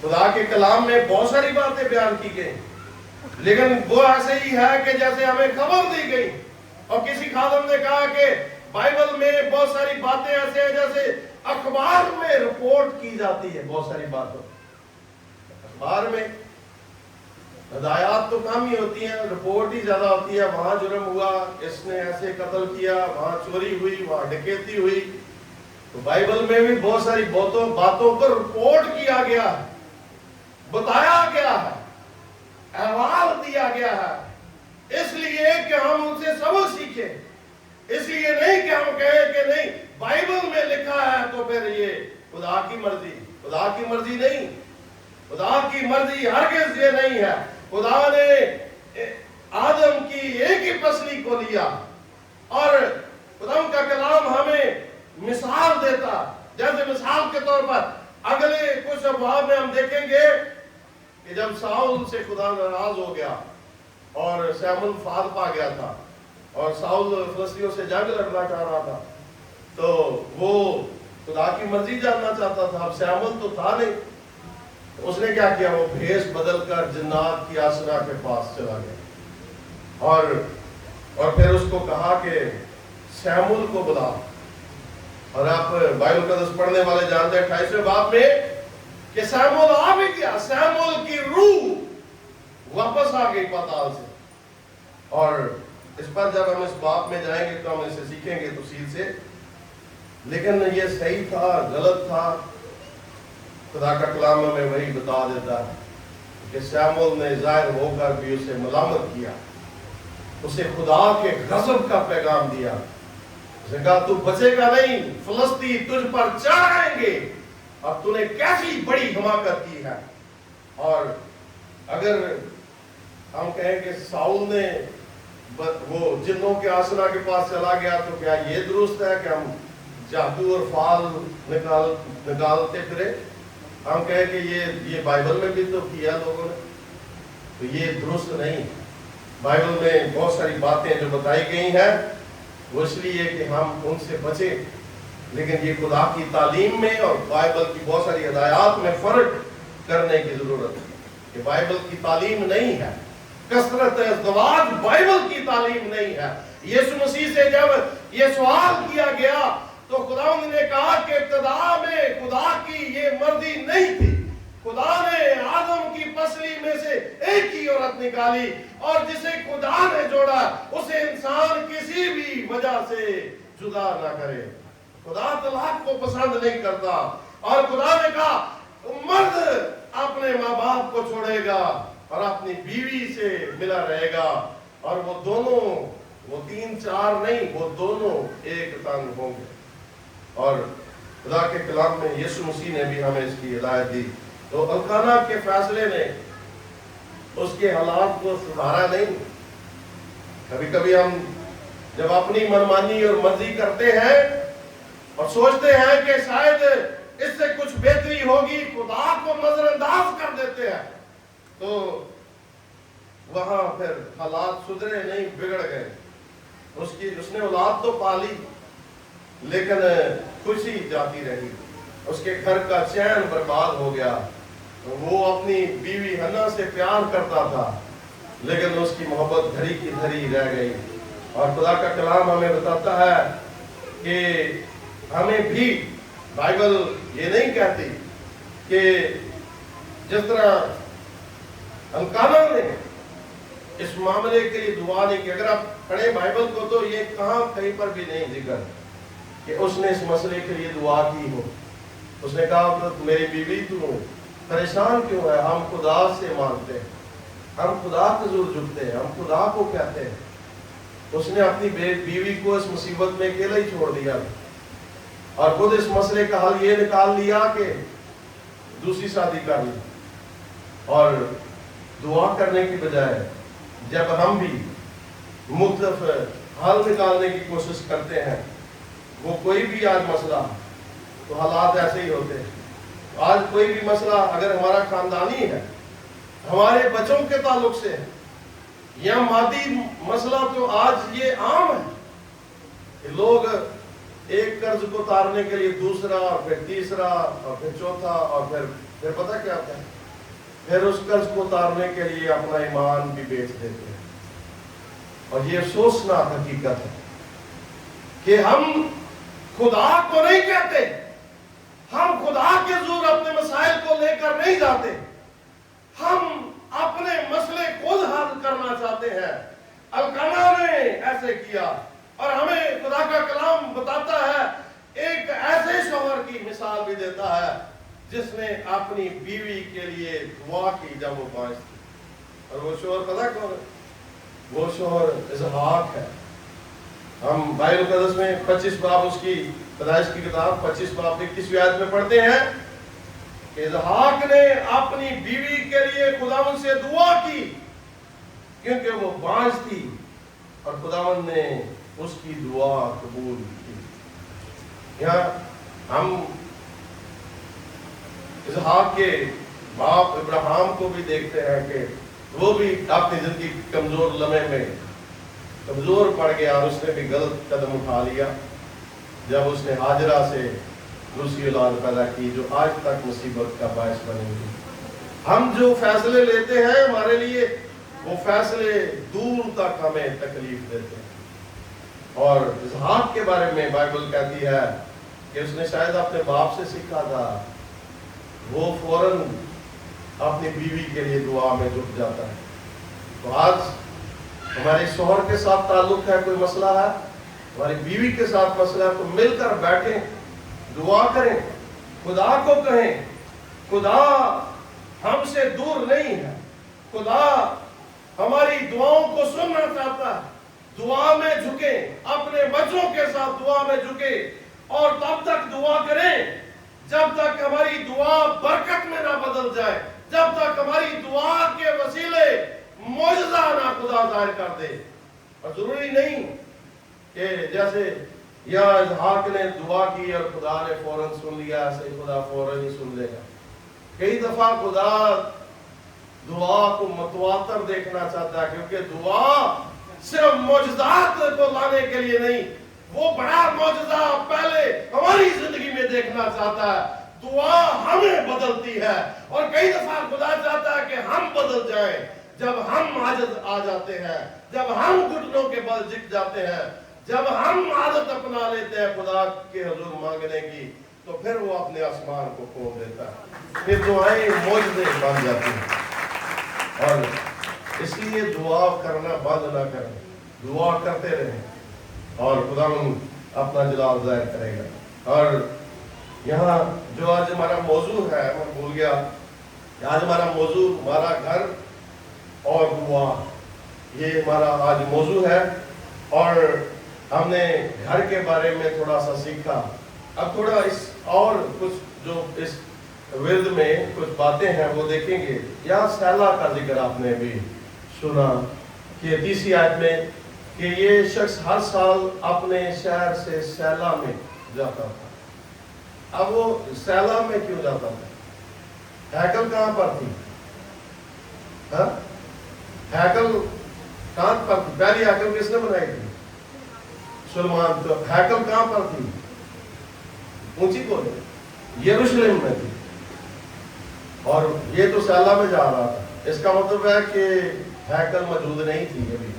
خدا کے کلام میں بہت ساری باتیں بیان کی گئی، لیکن وہ ایسے ہی ہے کہ جیسے ہمیں خبر دی گئی. اور کسی خادم نے کہا کہ بائبل میں بہت ساری باتیں ایسے ہیں جیسے اخبار میں رپورٹ کی جاتی ہے. بہت ساری باتوں اخبار میں ہدایات تو کم ہی ہوتی ہیں، رپورٹ ہی زیادہ ہوتی ہے. وہاں جرم ہوا، اس نے ایسے قتل کیا، وہاں چوری ہوئی، وہاں ڈکیتی ہوئی. تو بائبل میں بھی بہت ساری باتوں پر رپورٹ کیا گیا ہے، بتایا گیا ہے، احوال دیا گیا ہے، اس لیے کہ ہم ان سے سبق سیکھیں. اس لیے نہیں کہ ہم کہیں کہ نہیں بائبل میں لکھا ہے تو پھر یہ خدا کی مرضی. خدا کی مرضی نہیں، خدا کی مرضی ہرگز یہ نہیں ہے. خدا نے آدم کی ایک ہی پسلی کو لیا، اور خدا کا کلام ہمیں مثال دیتا. جیسے مثال کے طور پر اگلے کچھ ابواب میں ہم دیکھیں گے کہ جب ساؤل سے خدا ناراض ہو گیا اور سیمون فات پا گیا تھا اور ساؤل فلسطینیوں سے جنگ لڑنا چاہ رہا تھا تو وہ خدا کی مرضی جاننا چاہتا تھا. اب سیمون تو تھا نہیں. اس نے کیا کیا؟ وہ بھیس بدل کر جنات کی آسنا کے پاس چلا گیا اور پھر اس کو کہا کہ سیمول کو بلا. اور آپ بائبل مقدس پڑھنے والے جانتے ہیں 28ویں باب میں کہ سیمول آ بھی گیا. سیمول کی روح واپس آ گئی پاتال سے. اور اس پر جب ہم اس باب میں جائیں گے تو ہم اسے سیکھیں گے تفصیل سے. لیکن یہ صحیح تھا غلط تھا، خدا کا کلام ہمیں وہی بتا دیتا ہے کہ سیمول نے ظاہر ہو کر بھی اسے ملامت کیا، اسے خدا کے غضب کا پیغام دیا. اس نے کہا تو بچے گا نہیں، فلسطین تجھ پر چڑھائیں گے. اب تو نے کیسی بڑی حماقت کی ہے. اور اگر ہم کہیں کہ ساؤل نے وہ جنوں کے آسنا کے پاس چلا گیا تو کیا یہ درست ہے کہ ہم جادو اور فال نکالتے پھرے؟ ہم کہیں کہ یہ بائبل میں بھی تو کیا لوگوں نے، تو یہ درست نہیں. بائبل میں بہت ساری باتیں جو بتائی گئی ہیں وہ اس لیے کہ ہم ان سے بچیں، لیکن یہ خدا کی تعلیم میں اور بائبل کی بہت ساری ہدایات میں فرق کرنے کی ضرورت ہے. کہ بائبل کی تعلیم نہیں ہے کثرت ازدواج، بائبل کی تعلیم نہیں ہے. یسوع مسیح سے جب یہ سوال کیا گیا تو خداوند نے کہا کہ ابتدا میں خدا کی یہ مرضی نہیں تھی. خدا نے آدم کی پسلی میں سے ایک ہی عورت نکالی اور جسے خدا نے جوڑا اسے انسان کسی بھی وجہ سے جدا نہ کرے. خدا طلاق کو پسند نہیں کرتا. اور خدا نے کہا مرد اپنے ماں باپ کو چھوڑے گا اور اپنی بیوی سے ملا رہے گا اور وہ دونوں، وہ 3-4 نہیں، وہ دونوں ایک تن ہوں گے. اور خدا کے کلام میں یسوع مسیح نے بھی ہمیں اس کی ہدایت دی. تو القانا کے فیصلے نے اس کے حالات کو سدھارا نہیں. کبھی کبھی ہم جب اپنی منمانی اور مرضی کرتے ہیں اور سوچتے ہیں کہ شاید اس سے کچھ بہتری ہوگی، خدا کو نظر انداز کر دیتے ہیں، تو وہاں پھر حالات سدھرے نہیں، بگڑ گئے. اس نے اولاد تو پالی لیکن خوشی جاتی رہی. اس کے گھر کا چین برباد ہو گیا. وہ اپنی بیوی حنا سے پیار کرتا تھا لیکن اس کی محبت دھری کی دھری رہ گئی. اور خدا کا کلام ہمیں بتاتا ہے کہ ہمیں بھی بائبل یہ نہیں کہتی کہ جس طرح القانا نے اس معاملے کے لیے دعا نہیں کی. اگر آپ پڑھیں بائبل کو تو یہ کہاں کہیں پر بھی نہیں ذکر کہ اس نے اس مسئلے کے لیے دعا کی ہو. اس نے کہا کہ میری بیوی تو پریشان کیوں ہے، ہم خدا سے مانگتے ہیں، ہم خدا کے حضور جھکتے ہیں، ہم خدا کو کہتے ہیں. اس نے اپنی بیوی کو اس مصیبت میں اکیلا ہی چھوڑ دیا اور خود اس مسئلے کا حل یہ نکال لیا کہ دوسری شادی کر لی. اور دعا کرنے کی بجائے جب ہم بھی مختلف حل نکالنے کی کوشش کرتے ہیں، وہ کوئی بھی آج مسئلہ تو حالات ایسے ہی ہوتے ہیں. آج کوئی بھی مسئلہ اگر ہمارا خاندانی ہے، ہمارے بچوں کے تعلق سے ہے یا مادی مسئلہ، تو آج یہ عام ہے کہ لوگ ایک قرض کو اتارنے کے لیے دوسرا اور پھر تیسرا اور پھر چوتھا اور پھر پتہ کیا ہوتا ہے، پھر اس قرض کو اتارنے کے لیے اپنا ایمان بھی بیچ دیتے ہیں. اور یہ افسوسناک حقیقت ہے کہ ہم خدا کو نہیں کہتے، ہم خدا کے حضور اپنے مسائل کو لے کر نہیں جاتے، ہم اپنے مسئلے خود حل کرنا چاہتے ہیں. القانا نے ایسے کیا اور ہمیں خدا کا کلام بتاتا ہے، ایک ایسے شوہر کی مثال بھی دیتا ہے جس نے اپنی بیوی کے لیے دعا کی جب وہ باعث تھی. اور وہ شوہر پتہ کون ہے؟ وہ شوہر اسحاق ہے. ہم بائبل مقدس میں 25 باب اس کی پیدائش کی کتاب 25 باب 21 آیت میں پڑھتے ہیں کہ اسحاق نے اپنی بیوی کے لیے خداوند سے دعا کی کیونکہ وہ بانجھ تھی اور خداوند نے اس کی دعا قبول کی. یہاں ہم اسحاق کے باپ ابراہیم کو بھی دیکھتے ہیں کہ وہ بھی اپنی زندگی کمزور لمحے میں کمزور پڑ گیا اور اس نے بھی غلط قدم اٹھا لیا جب اس نے ہاجرہ سے دوسری اولاد پیدا کی جو آج تک مصیبت کا باعث بنی ہوئی۔ ہم جو فیصلے لیتے ہیں ہمارے لیے وہ فیصلے دور تک ہمیں تکلیف دیتے ہیں۔ اور اسحاق کے بارے میں بائبل کہتی ہے کہ اس نے شاید اپنے باپ سے سیکھا تھا، وہ فوراً اپنی بیوی کے لیے دعا میں جھک جاتا ہے۔ تو آج ہمارے شوہر کے ساتھ تعلق ہے، کوئی مسئلہ ہے، ہماری بیوی کے ساتھ مسئلہ ہے، تو مل کر بیٹھیں، دعا کریں، خدا کو کہیں خدا ہم سے دور نہیں ہے، خدا ہماری دعاؤں کو سننا چاہتا ہے۔ دعا میں جھکیں، اپنے بچوں کے ساتھ دعا میں جھکیں اور تب تک دعا کریں جب تک ہماری دعا برکت میں نہ بدل جائے، جب تک ہماری دعا کے وسیلے معجزہ نہ خدا ظاہر کر دے۔ اور ضروری نہیں کہ جیسے یا اسحاق نے دعا کی اور خدا نے فوراً سن لیا، ایسے خدا فوراً ہی سن لے گا۔ کئی دفعہ خدا دعا کو متواتر دیکھنا چاہتا ہے، کیونکہ دعا صرف معجزات کو لانے کے لیے نہیں، وہ بڑا معجزہ پہلے ہماری زندگی میں دیکھنا چاہتا ہے۔ دعا ہمیں بدلتی ہے اور کئی دفعہ خدا چاہتا ہے کہ ہم بدل جائیں۔ جب ہم عاجز آ جاتے ہیں، جب ہم گھٹنوں کے بل جھک جاتے ہیں، جب ہم عادت اپنا لیتے ہیں خدا کے حضور مانگنے کی، تو پھر وہ اپنے آسمان کو کھول دیتا ہے، پھر دعائیں معجزے بن جاتی ہیں۔ اور اس لیے دعا کرنا بند نہ کریں، دعا کرتے رہیں اور خدا اپنا جلال ظاہر کرے گا۔ اور یہاں جو آج ہمارا موضوع ہے، میں بھول گیا کہ آج ہمارا موضوع ہمارا گھر اور دعا، یہ ہمارا آج موضوع ہے۔ اور ہم نے گھر کے بارے میں تھوڑا سا سیکھا، اب تھوڑا اس اور کچھ جو اس ورد میں کچھ باتیں ہیں وہ دیکھیں گے۔ یہاں سیلا کا ذکر آپ نے بھی سنا کہ 30 آیت میں کہ یہ شخص ہر سال اپنے شہر سے سیلا میں جاتا تھا۔ اب وہ سیلا میں کیوں جاتا تھا؟ ہیکل کہاں پر تھی؟ ہیکل کہاں پر تھی؟ پہلی ہیکل کس نے بنائی تھی؟ سلیمان۔ تو ہیکل کہاں پر تھی؟ اونچی بولے، یروشلم میں تھی، اور یہ تو سیلا میں جا رہا تھا۔ اس کا مطلب ہے کہ ہیکل موجود نہیں تھی ابھی،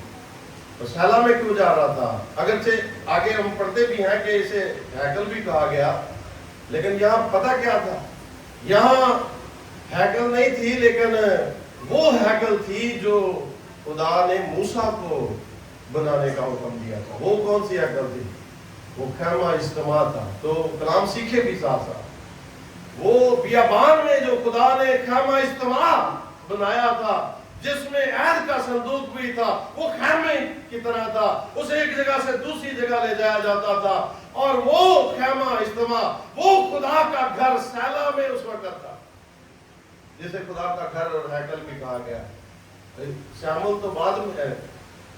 تو سیلا میں کیوں جا رہا تھا؟ اگرچہ آگے ہم پڑھتے بھی ہیں کہ اسے ہیکل بھی کہا گیا، لیکن یہاں پتہ کیا تھا؟ یہاں ہیکل نہیں تھی، لیکن وہ ہیکل تھی جو خدا نے موسیٰ کو بنانے کا حکم دیا تھا۔ وہ کون سی ہیکل تھی؟ وہ خیمہ اجتماع تھا۔ تو کلام سیکھے بھی ساتھ ساتھ، وہ بیابان میں جو خدا نے خیمہ اجتماع بنایا تھا، جس میں عہد کا صندوق بھی تھا، وہ خیمے کی طرح تھا، اسے ایک جگہ سے دوسری جگہ لے جایا جاتا تھا، اور وہ خیمہ اجتماع، وہ خدا کا گھر سیلا میں اس وقت تھا، جسے خدا کا گھر اور ہیکل بھی کہا گیا۔ شامل تو بعد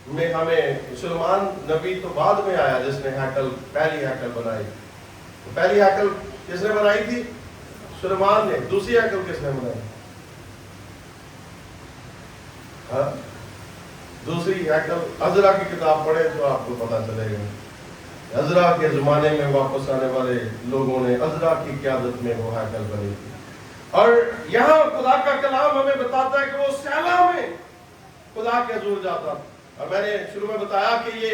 میں ہمیں سلیمان نبی تو بعد میں آیا جس نے ہیکل، پہلی ہیکل بنائی۔ پہلی ہیکل کس نے بنائی تھی؟ سلیمان نے۔ دوسری ہیکل کس نے بنائی؟ دوسری ہیکل عزرا کی کتاب پڑھے تو آپ کو پتا چلے گا۔ عزرا کے زمانے میں واپس آنے والے لوگوں نے عزرا کی قیادت میں وہ ہیکل بنی تھی۔ اور یہاں خدا کا کلام ہمیں بتاتا ہے کہ وہ سیلا میں خدا کے حضور جاتا تھا۔ اور میں نے شروع میں بتایا کہ یہ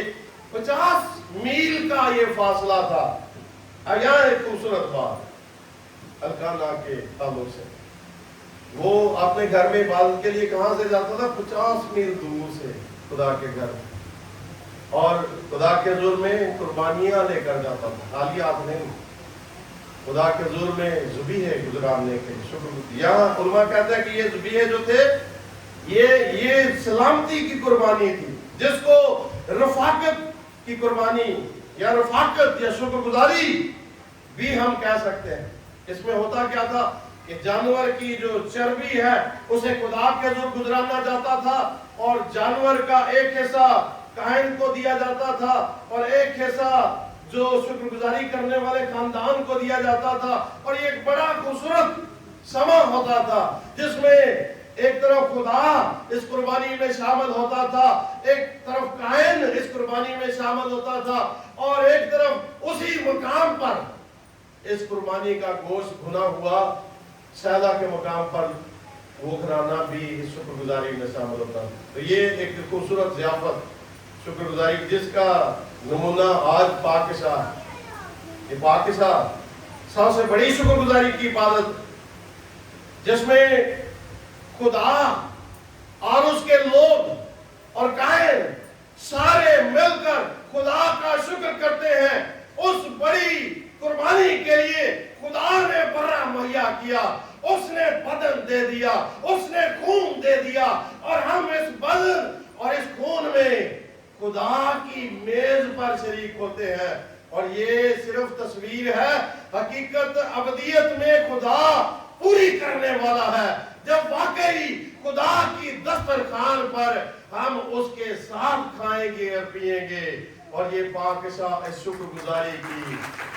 50 میل کا یہ فاصلہ تھا۔ یہاں ایک خوبصورت بات الکانا کے تعلق سے، وہ اپنے گھر میں عبادت کے لیے کہاں سے جاتا تھا؟ 50 میل دور سے خدا کے گھر، اور خدا کے حضور میں قربانیاں لے کر جاتا تھا، خالی ہاتھ نہیں، خدا کے حضور میں ذبیحے گزارنے کے شکر۔ یہاں علماء کہتے ہیں کہ یہ ذبیحے جو تھے یہ سلامتی کی قربانی تھی، جس کو رفاقت کی قربانی یا رفاقت یا شکر گزاری بھی ہم کہہ سکتے ہیں۔ اس میں ہوتا کیا تھا کہ جانور کی جو چربی ہے اسے خدا کے حضور گزرانا جاتا تھا، اور جانور کا ایک حصہ کاہن کو دیا جاتا تھا اور ایک حصہ جو شکر گزاری کرنے والے خاندان کو دیا جاتا تھا، اور یہ ایک بڑا خوبصورت سما ہوتا تھا جس میں ایک طرف خدا اس قربانی میں شامل ہوتا تھا، ایک طرف کائن اس قربانی میں شامل ہوتا تھا، اور ایک طرف اسی مقام پر اس قربانی کا گوشت بھنا ہوا سیدہ کے مقام پر وہ گھرانہ بھی اس شکر گزاری میں شامل ہوتا. تو یہ ایک خوبصورت ضیافت شکر گزاری جس کا نمونہ آج پاکستان، یہ پاکستان سب سے بڑی شکر گزاری کی عبادت جس میں خدا اور اس کے لوگ اور کائن سارے مل کر خدا کا شکر کرتے ہیں. اس بڑی قربانی کے لیے خدا نے برہ مہیا کیا، اس نے بدن دے دیا، اس نے خون دے دیا، اور ہم اس بدن اور اس خون میں خدا کی میز پر شریک ہوتے ہیں. اور یہ صرف تصویر ہے، حقیقت ابدیت میں خدا پوری کرنے والا ہے، جب واقعی خدا کی دسترخوان پر ہم اس کے ساتھ کھائیں گے اور پیئیں گے. اور یہ پاکستان اس شکر گزاری کی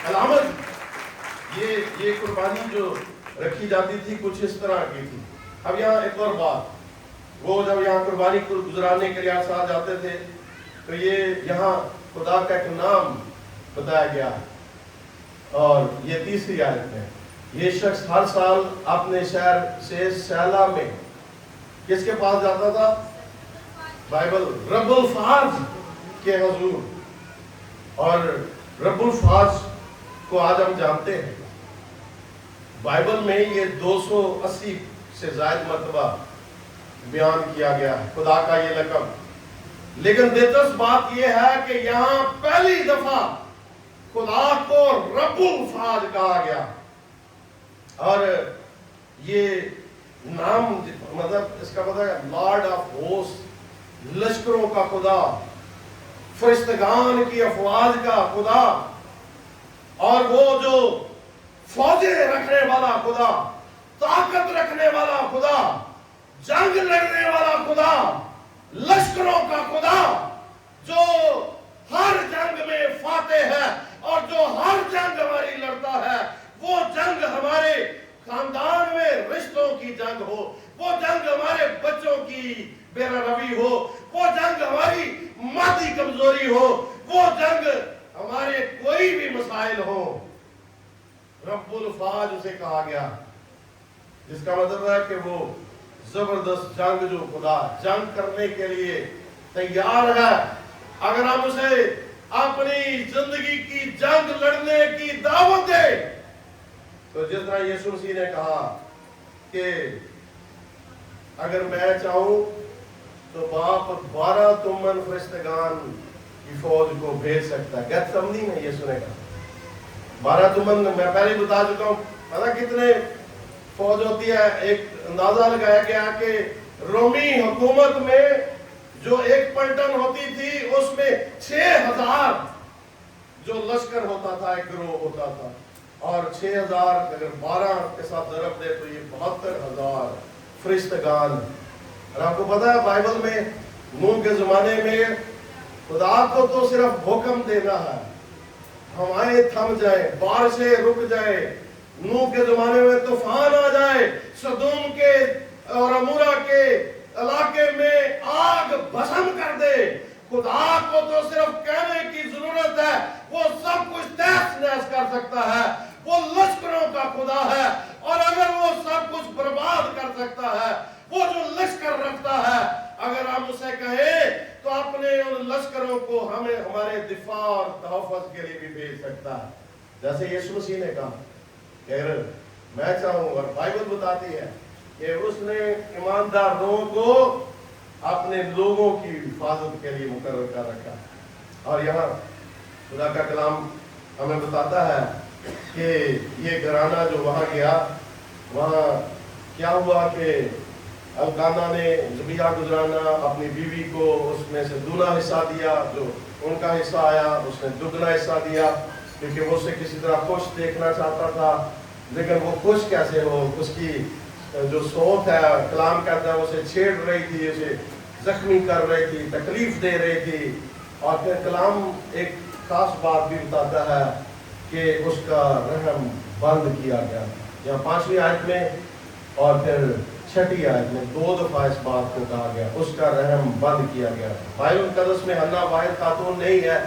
علامت، یہ قربانی جو رکھی جاتی تھی کچھ اس طرح کی تھی. اب یہاں ایک اور بات، وہ جب یہاں قربانی کو گزرانے کے لیے ساتھ جاتے تھے تو یہ یہاں خدا کا ایک نام بتایا گیا، اور یہ تیسری آیت ہے. یہ شخص ہر سال اپنے شہر سے سیلا میں کس کے پاس جاتا تھا؟ بائبل رب الفاظ کے حضور. اور رب الفاظ کو آج ہم جانتے ہیں، بائبل میں یہ 280 سے زائد مرتبہ بیان کیا گیا ہے خدا کا یہ لقب. لیکن دلچسپ بات یہ ہے کہ یہاں پہلی دفعہ خدا کو رب الفاظ کہا گیا، اور یہ نام مطلب اس کا مطلب ہے لارڈ آف ہوسٹ، لشکروں کا خدا، فرشتگان کی افواج کا خدا، اور وہ جو فوجیں رکھنے والا خدا، طاقت رکھنے والا خدا، جنگ لڑنے والا خدا، لشکروں کا خدا، جو ہر جنگ میں فاتح ہے، اور جو ہر جنگ ہماری لڑتا ہے. وہ جنگ ہمارے خاندان میں رشتوں کی جنگ ہو، وہ جنگ ہمارے بچوں کی بے روی ہو، وہ جنگ ہماری مادی کمزوری ہو، وہ جنگ ہمارے کوئی بھی مسائل ہو، رب الفاظ اسے کہا گیا، جس کا مطلب ہے کہ وہ زبردست جنگ جو خدا جنگ کرنے کے لیے تیار ہے. اگر ہم اسے اپنی زندگی کی جنگ لڑنے کی دعوت دیں تو جس طرح یسوع مسیح نے کہا کہ اگر میں چاہوں تو باپ 12 تمن فرشتگان کی فوج کو بھیج سکتا ہے. گیتسمنی میں یسوع نے کہا 12 تمن. میں پہلے بتا چکا ہوں پتہ کتنے فوج ہوتی ہے. ایک اندازہ لگایا گیا کہ رومی حکومت میں جو ایک پلٹن ہوتی تھی اس میں 6000 جو لشکر ہوتا تھا، ایک گروہ ہوتا تھا، اور 6000 اگر 12 کے ساتھ ضرب دے تو یہ 72,000 فرشتگان. اور آپ کو پتا ہے بائبل میں نوح کے زمانے میں خدا کو تو صرف حکم دینا ہے، ہوائیں تھم جائیں، بارشیں رک جائیں، نوح کے زمانے میں طوفان آ جائے، سدوم کے اور عمورہ کے علاقے میں آگ بھسم کر دے. خدا کو تو صرف کہنے کی ضرورت ہے، وہ سب کچھ تہس نہس کر سکتا ہے. وہ لشکروں کا خدا ہے، اور اگر وہ سب کچھ برباد کر سکتا ہے، وہ جو لشکر رکھتا ہے، اگر ہم اسے کہیں تو اپنے ان لشکروں کو ہمیں ہمارے دفاع اور تحفظ کے لیے بھی بھیج سکتا ہے. جیسے یسوع مسیح نے کہا کہ میں چاہوں، اور بائبل بتاتی ہے کہ اس نے ایمانداروں کو اپنے لوگوں کی حفاظت کے لیے مقرر کر رکھا. اور یہاں خدا کا کلام ہمیں بتاتا ہے کہ یہ گھرانہ جو وہاں گیا، وہاں کیا ہوا کہ القانا نے ذبیحہ گزرانا اپنی بیوی کو اس میں سے دونا حصہ دیا، جو ان کا حصہ آیا اس نے دگنا حصہ دیا، کیونکہ وہ اسے کسی طرح خوش دیکھنا چاہتا تھا. لیکن وہ خوش کیسے ہو؟ اس کی جو صوت ہے، کلام کہتا ہے، اسے چھیڑ رہی تھی، اسے زخمی کر رہی تھی، تکلیف دے رہی تھی. اور پھر کلام ایک خاص بات بھی بتاتا ہے کہ اس کا رحم بند کیا گیا. یا 5ویں آیت میں اور پھر 6ٹھی آیت میں 2 دفعہ اس بات کو کہا گیا، اس کا رحم بند کیا گیا. بائبل مقدس میں حنا واحد خاتون نہیں ہے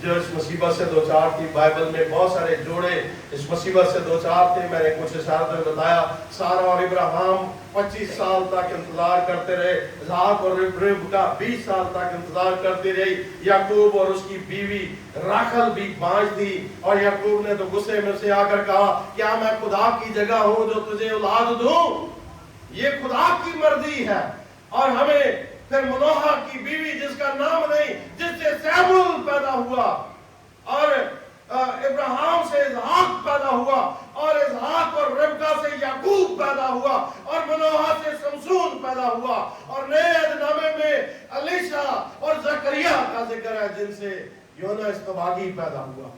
جو اس مصیبت سے دوچار تھی. بائبل میں بہت سارے جوڑے اس مصیبت سے دوچار تھے. میں نے کچھ اشارت میں بتایا سارہ اور ابراہیم 25 سال تک انتظار کرتے رہے. اسحاق اور ربکہ 20 سال تک انتظار کرتی رہی. یعقوب اور اس کی بیوی راخل بھی بانج تھی، اور یعقوب نے تو غصے میں سے آ کر کہا کیا میں خدا کی جگہ ہوں جو تجھے اولاد دوں؟ یہ خدا کی مرضی ہے. اور ہمیں پھر منوحہ کی بیوی جس کا نام نہیں، جس سے سیمول پیدا ہوا، اور ابراہیم سے اسحاق پیدا ہوا، اور اسحاق اور ربکہ سے یعقوب پیدا ہوا، اور منوحہ سے سمسون پیدا ہوا، اور نئے عہد نامے میں الیشا اور زکریا کا ذکر ہے جن سے یونا استباغی پیدا ہوا.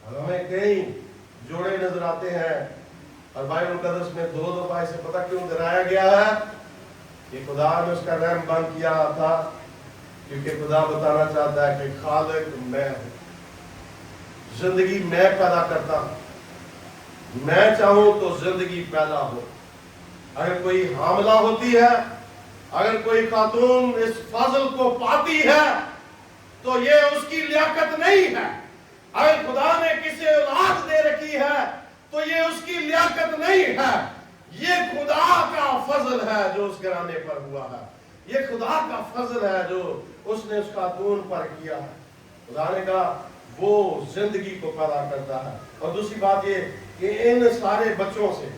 اور ہمیں کئی جوڑے نظر آتے ہیں، اور بائبل مقدس میں 2 دفعہ اسے پتہ کیوں درایا گیا ہے کہ خدا نے اس کا رحم بند کیا تھا، کیونکہ خدا بتانا چاہتا ہے کہ خالق میں ہوں، زندگی میں پیدا کرتا ہوں، میں چاہوں تو زندگی پیدا ہو. اگر کوئی حاملہ ہوتی ہے، اگر کوئی خاتون اس فضل کو پاتی ہے تو یہ اس کی لیاقت نہیں ہے. اگر خدا نے کسی اولاد دے رکھی ہے تو یہ اس کی لیاقت نہیں ہے، یہ خدا کا فضل ہے جو اس گھرانے پر ہوا ہے. یہ خدا کا فضل ہے جو اس نے اس خاتون پر کیا ہے. خدا نے کہا وہ زندگی کو پیدا کرتا ہے. اور دوسری بات یہ کہ ان سارے بچوں سے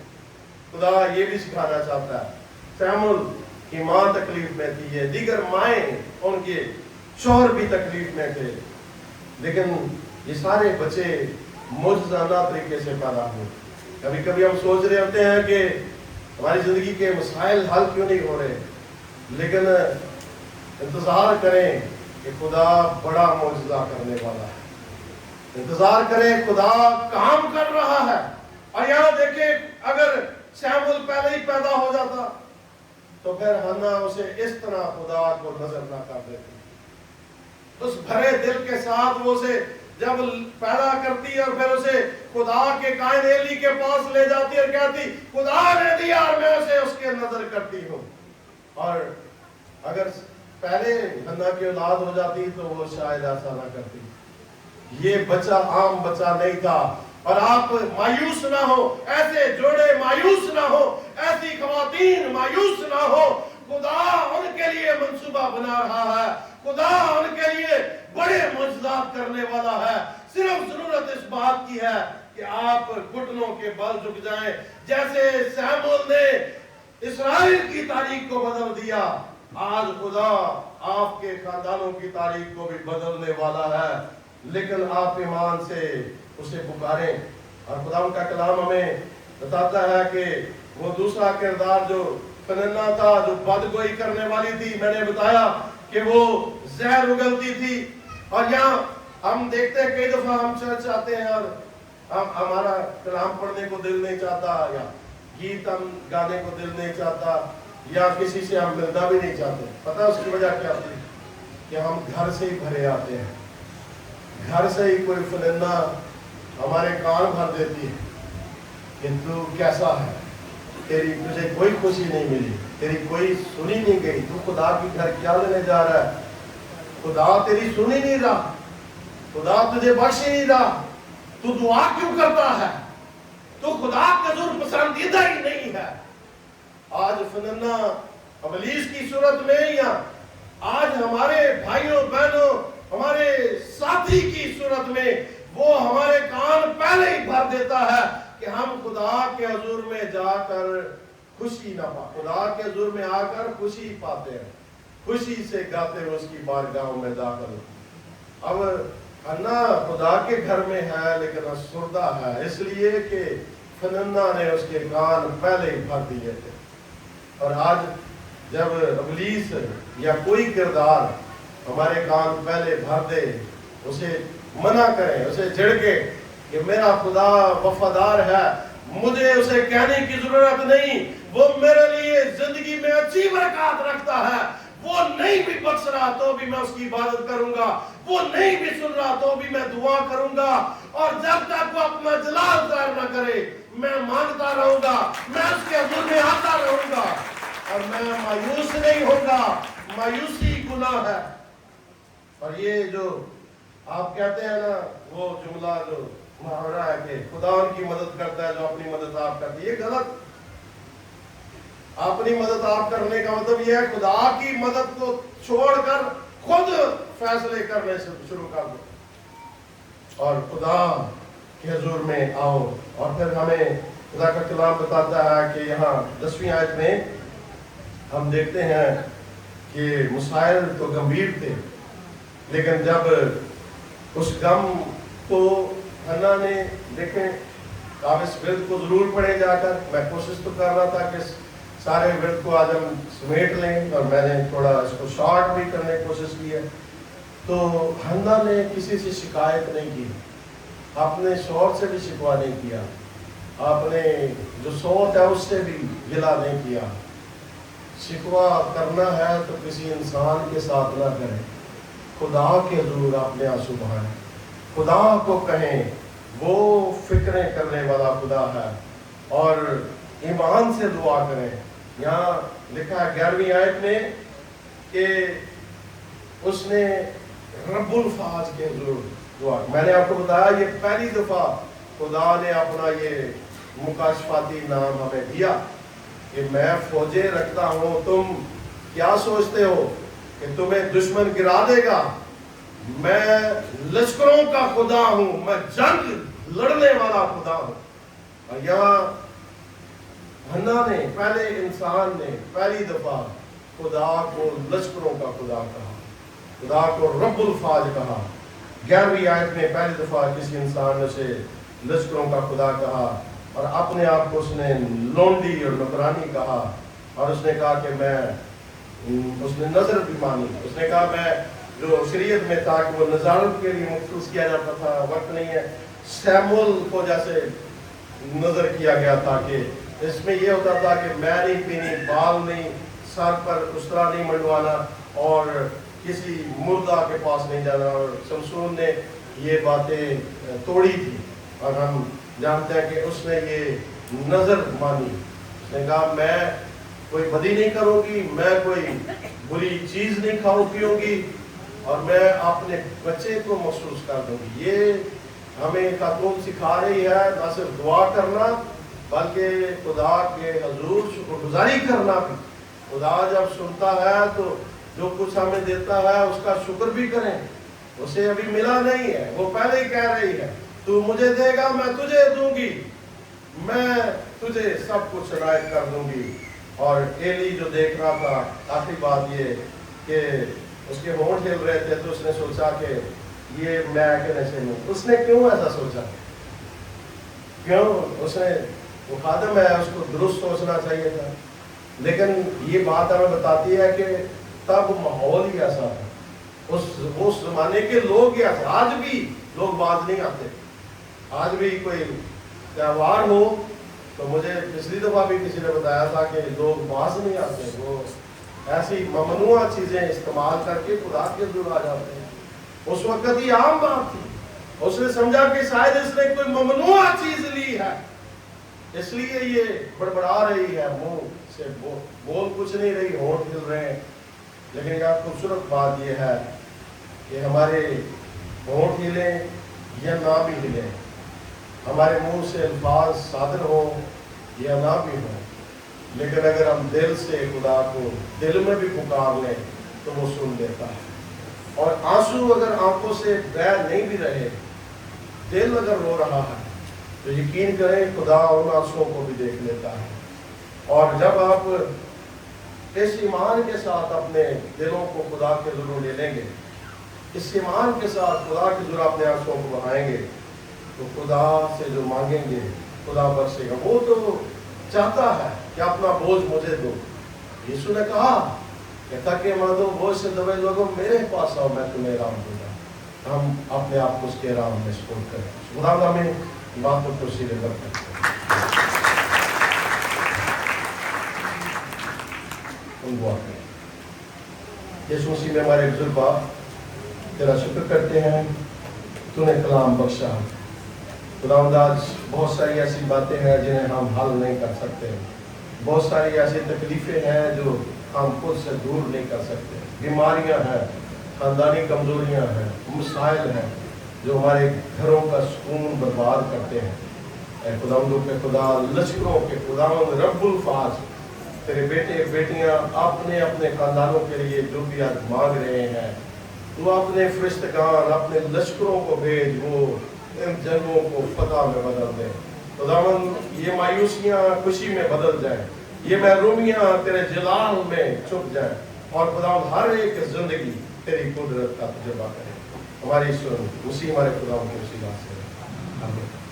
خدا یہ بھی سکھانا چاہتا ہے. سیمول کی ماں تکلیف میں تھی، یہ دیگر مائیں ان کے شوہر بھی تکلیف میں تھے، لیکن یہ سارے بچے معجزانہ طریقے سے پیدا ہوئے. کبھی کبھی ہم سوچ رہے ہوتے ہیں کہ ہماری زندگی کے مسائل حل کیوں نہیں ہو رہے، لیکن انتظار کریں کہ خدا بڑا معجزہ کرنے والا ہے. انتظار کریں، خدا کام کر رہا ہے. اور یہاں دیکھیں اگر سیمول پہلے ہی پیدا ہو جاتا تو پھر حنا اسے اس طرح خدا کو نظر نہ کر دیتی. اس بھرے دل کے ساتھ وہ اسے جب پیدا کرتی اور پھر اسے خدا کے قائد ایلی کے پاس لے جاتی اور کہتی خدا نے دیا اور میں اسے اس کے نظر کرتی ہوں. اور اگر پہلے حنا کی اولاد ہو جاتی تو وہ شاید ایسا نہ کرتی. یہ بچہ عام بچہ نہیں تھا. اور آپ مایوس نہ ہو، ایسے جوڑے مایوس نہ ہو، ایسی خواتین مایوس نہ ہو. خدا ان کے لیے منصوبہ بنا رہا ہے. خدا ان کے لیے بڑے معجزات کرنے والا ہے. صرف ضرورت اس بات کی ہے کہ آپ گھٹنوں کے بل جھک جائیں. جیسے سیمول نے اسرائیل کی تاریخ کو بدل دیا، آج خدا آپ کے خاندانوں کی تاریخ کو بھی بدلنے والا ہے. لیکن آپ ایمان سے اسے پکاریں. اور خدا ان کا کلام ہمیں بتاتا ہے کہ وہ دوسرا کردار جو فننا تھا، جو بدگوئی کرنے والی تھی، میں نے بتایا کہ وہ زہر اگلتی تھی. اور یہاں ہم دیکھتے ہیں کئی دفعہ ہم چرچ آتے ہیں اور ہمارا کلام پڑھنے کو دل نہیں چاہتا، یا گیت ہم گانے کو دل نہیں چاہتا، یا کسی سے ہم ملنا بھی نہیں چاہتے. پتہ اس کی وجہ کیا تھی؟ کہ ہم گھر سے ہی بھرے آتے ہیں. گھر سے ہی کوئی فننا ہمارے کان بھر دیتی ہے کہ تو کیسا ہے، تجھے کوئی خوشی نہیں ملی، تیری کوئی سنی نہیں گئی، تو خدا کی گھر کیا لینے جا رہا ہے؟ خدا تیری سنی نہیں رہا، خدا تجھے بخش نہیں رہا، تو دعا کیوں کرتا ہے؟ تو خدا کا حضور پسندیدہ ہی نہیں ہے. آج فننا ابلیس کی صورت میں، یا آج ہمارے بھائیوں بہنوں ہمارے ساتھی کی صورت میں وہ ہمارے کان پہلے ہی بھر دیتا ہے کہ ہم خدا کے حضور میں جا کر خوشی نہ پاتے. خدا کے حضور میں آ کر خوشی پاتے ہیں، خوشی سے گاتے ہیں اس کی بارگاہوں میں داخل. اب حنا خدا کے گھر میں ہے لیکن افسردہ ہے، اس لیے کہ فننا نے اس کے کان پہلے ہی بھر دیے تھے. اور آج جب ابلیس یا کوئی کردار ہمارے کان پہلے بھر دے، اسے منع کریں، اسے جھڑکے کہ میرا خدا وفادار ہے، مجھے اسے کہنے کی ضرورت نہیں، وہ میرے لیے زندگی میں اچھی برکات رکھتا ہے، وہ نہیں بھی بخش رہا تو بھی میں اس کی عبادت کروں گا, وہ نہیں بھی سن رہا تو بھی میں دعا کروں گا, اور جب تک وہ اپنا جلال ظاہر نہ کرے میں مانگتا رہوں گا, میں اس کے حضور میں آتا رہوں گا, اور میں مایوس نہیں ہوں گا. مایوسی گناہ ہے. اور یہ جو آپ کہتے ہیں نا وہ جملہ جو محاورہ ہے کہ خدا ان کی مدد کرتا ہے جو اپنی مدد آپ کرتے ہیں, یہ غلط. اپنی مدد آپ کرنے کا مطلب یہ ہے خدا کی مدد کو چھوڑ کر خود فیصلے کرنے سے شروع کر دو اور خدا کے حضور میں آؤ. اور پھر ہمیں خدا کا کلام بتاتا ہے کہ یہاں 10ویں آیت میں ہم دیکھتے ہیں کہ مسائل تو گمبھیر تھے, لیکن جب اس غم کو حنا نے دیکھیں آپ اس ورد کو ضرور پڑھیں جا کر. میں کوشش تو کر رہا تھا کہ سارے ورد کو آج ہم سمیٹ لیں, اور میں نے تھوڑا اس کو شارٹ بھی کرنے کی کوشش کی ہے. تو حنا نے کسی سے شکایت نہیں کی, اپنے شوہر سے بھی شکوہ نہیں کیا, اپنے جو سوت ہے اس سے بھی گلہ نہیں کیا. شکوہ کرنا ہے تو کسی انسان کے ساتھ نہ کریں, خدا کے حضور اپنے آنسو بہائیں, خدا کو کہیں, وہ فکریں کرنے والا خدا ہے, اور ایمان سے دعا کریں. یہاں لکھا ہے 11ویں آیت میں کہ اس نے رب الفاظ کے حضور دعا. میں نے آپ کو بتایا یہ پہلی دفعہ خدا نے اپنا یہ مکاشفاتی نام ہمیں دیا کہ میں فوجیں رکھتا ہوں, تم کیا سوچتے ہو کہ تمہیں دشمن گرا دے گا؟ میں لشکروں کا خدا ہوں, میں جنگ لڑنے والا خدا ہوں. اور یہاں حنا نے, پہلے انسان نے پہلی دفعہ خدا کو لشکروں کا خدا کہا, خدا کو رب الفاظ کہا. 11ویں آیت میں پہلی دفعہ کسی انسان نے اسے لشکروں کا خدا کہا, اور اپنے آپ کو اس نے لونڈی اور نوکرانی کہا, اور اس نے کہا کہ میں, اس نے نظر بھی مانی. اس نے کہا میں جو شریعت میں تھا کہ وہ نظارت کے لیے مخصوص کیا جاتا تھا, وقت نہیں ہے. سیمول کو جیسے نظر کیا گیا تھا کہ اس میں یہ ہوتا تھا کہ میں نہیں پینی, بال نہیں, سر پر اس طرح نہیں منڈوانا, اور کسی مردہ کے پاس نہیں جانا. اور شمشون نے یہ باتیں توڑی تھی, اور ہم جانتے ہیں کہ اس نے یہ نظر مانی. اس نے کہا میں کوئی بدی نہیں کروں گی, میں کوئی بری چیز نہیں کھاؤں پیوں گی, اور میں اپنے بچے کو محسوس کر دوں گی. یہ ہمیں خاتون سکھا رہی ہے نہ صرف دعا کرنا بلکہ خدا کے حضور شکر گزاری کرنا بھی. خدا جب سنتا ہے تو جو کچھ ہمیں دیتا ہے اس کا شکر بھی کریں. اسے ابھی ملا نہیں ہے, وہ پہلے ہی کہہ رہی ہے تو مجھے دے گا میں تجھے دوں گی, میں تجھے سب کچھ عنایت کر دوں گی. اور ایلی جو دیکھ رہا تھا, آخری بات یہ کہ اس کے ہونٹ ہل رہے تھے, تو اس نے سوچا کہ یہ میں کہنے سے ہوں. اس نے کیوں ایسا سوچا؟ کیوں؟ اس نے, وہ خادم ہے, اس کو درست سوچنا چاہیے تھا. لیکن یہ بات ہمیں بتاتی ہے کہ تب ماحول ہی ایسا تھا, اس زمانے کے لوگ ہی ایسا. آج بھی لوگ باز نہیں آتے, آج بھی کوئی تہوار ہو تو مجھے پچھلی دفعہ بھی کسی نے بتایا تھا کہ لوگ باز نہیں آتے, وہ ایسی ممنوع چیزیں استعمال کر کے خدا کے حضور آ جاتے ہیں. اس وقت یہ عام بات تھی. اس نے سمجھا کہ شاید اس نے کوئی ممنوع چیز لی ہے, اس لیے یہ بڑبڑا رہی ہے, منہ سے بول کچھ نہیں رہی, ہونٹ ہل رہے ہیں. لیکن یہاں خوبصورت بات یہ ہے کہ ہمارے ہونٹ ہلیں یا نہ بھی ہلیں, ہمارے منہ سے الفاظ صادر ہوں یا نہ بھی ہوں, لیکن اگر ہم دل سے خدا کو دل میں بھی پکار لیں تو وہ سن لیتا ہے. اور آنسو اگر آنکھوں سے بہہ نہیں بھی رہے, دل اگر رو رہا ہے تو یقین کریں خدا ان آنسوؤں کو بھی دیکھ لیتا ہے. اور جب آپ اس ایمان کے ساتھ اپنے دلوں کو خدا کے حضور لے لیں گے, اس ایمان کے ساتھ خدا کے حضور اپنے آنسوؤں کو بہائیں گے, تو خدا سے جو مانگیں گے خدا برسے گا. وہ تو چاہتا ہے کہ اپنا بوجھ مجھے دو. یسوع نے کہا کہ تاکہ مانو بوجھ سے دبے لوگوں میرے پاس آؤ, میں تمہیں آرام دوں گا. ہم اپنے آپ کو اس کے آرام میں سپورٹ کریں. خدا ہمیں باتوں کو سیدھے کرتے ہیں. یسوع مسیح میں ہمارے بزرگ باپ تیرا شکر کرتے ہیں، تو نے کلام بخشا۔ خداوند آج بہت ساری ایسی باتیں ہیں جنہیں ہم حل نہیں کر سکتے، بہت ساری ایسی تکلیفیں ہیں جو ہم خود سے دور نہیں کر سکتے، بیماریاں ہیں، خاندانی کمزوریاں ہیں، مسائل ہیں جو ہمارے گھروں کا سکون برباد کرتے ہیں۔ اے خداوندوں کے خدا، لشکروں کے خداوند رب الفاظ، تیرے بیٹے بیٹیاں اپنے اپنے خاندانوں کے لیے جو بھی آج مانگ رہے ہیں، تو اپنے فرشتگان اپنے لشکروں کو بھیج، وہ ان جنگوں کو فتح میں بدل دے۔ خداوند یہ مایوسیاں خوشی میں بدل جائیں، یہ محرومیاں تیرے جلال میں چھپ جائیں، اور خداوند ہر ایک زندگی تیری قدرت کا تجربہ کرے۔ ہماری سن مسیح ہمارے خداوند کے وسیلہ سے آمین۔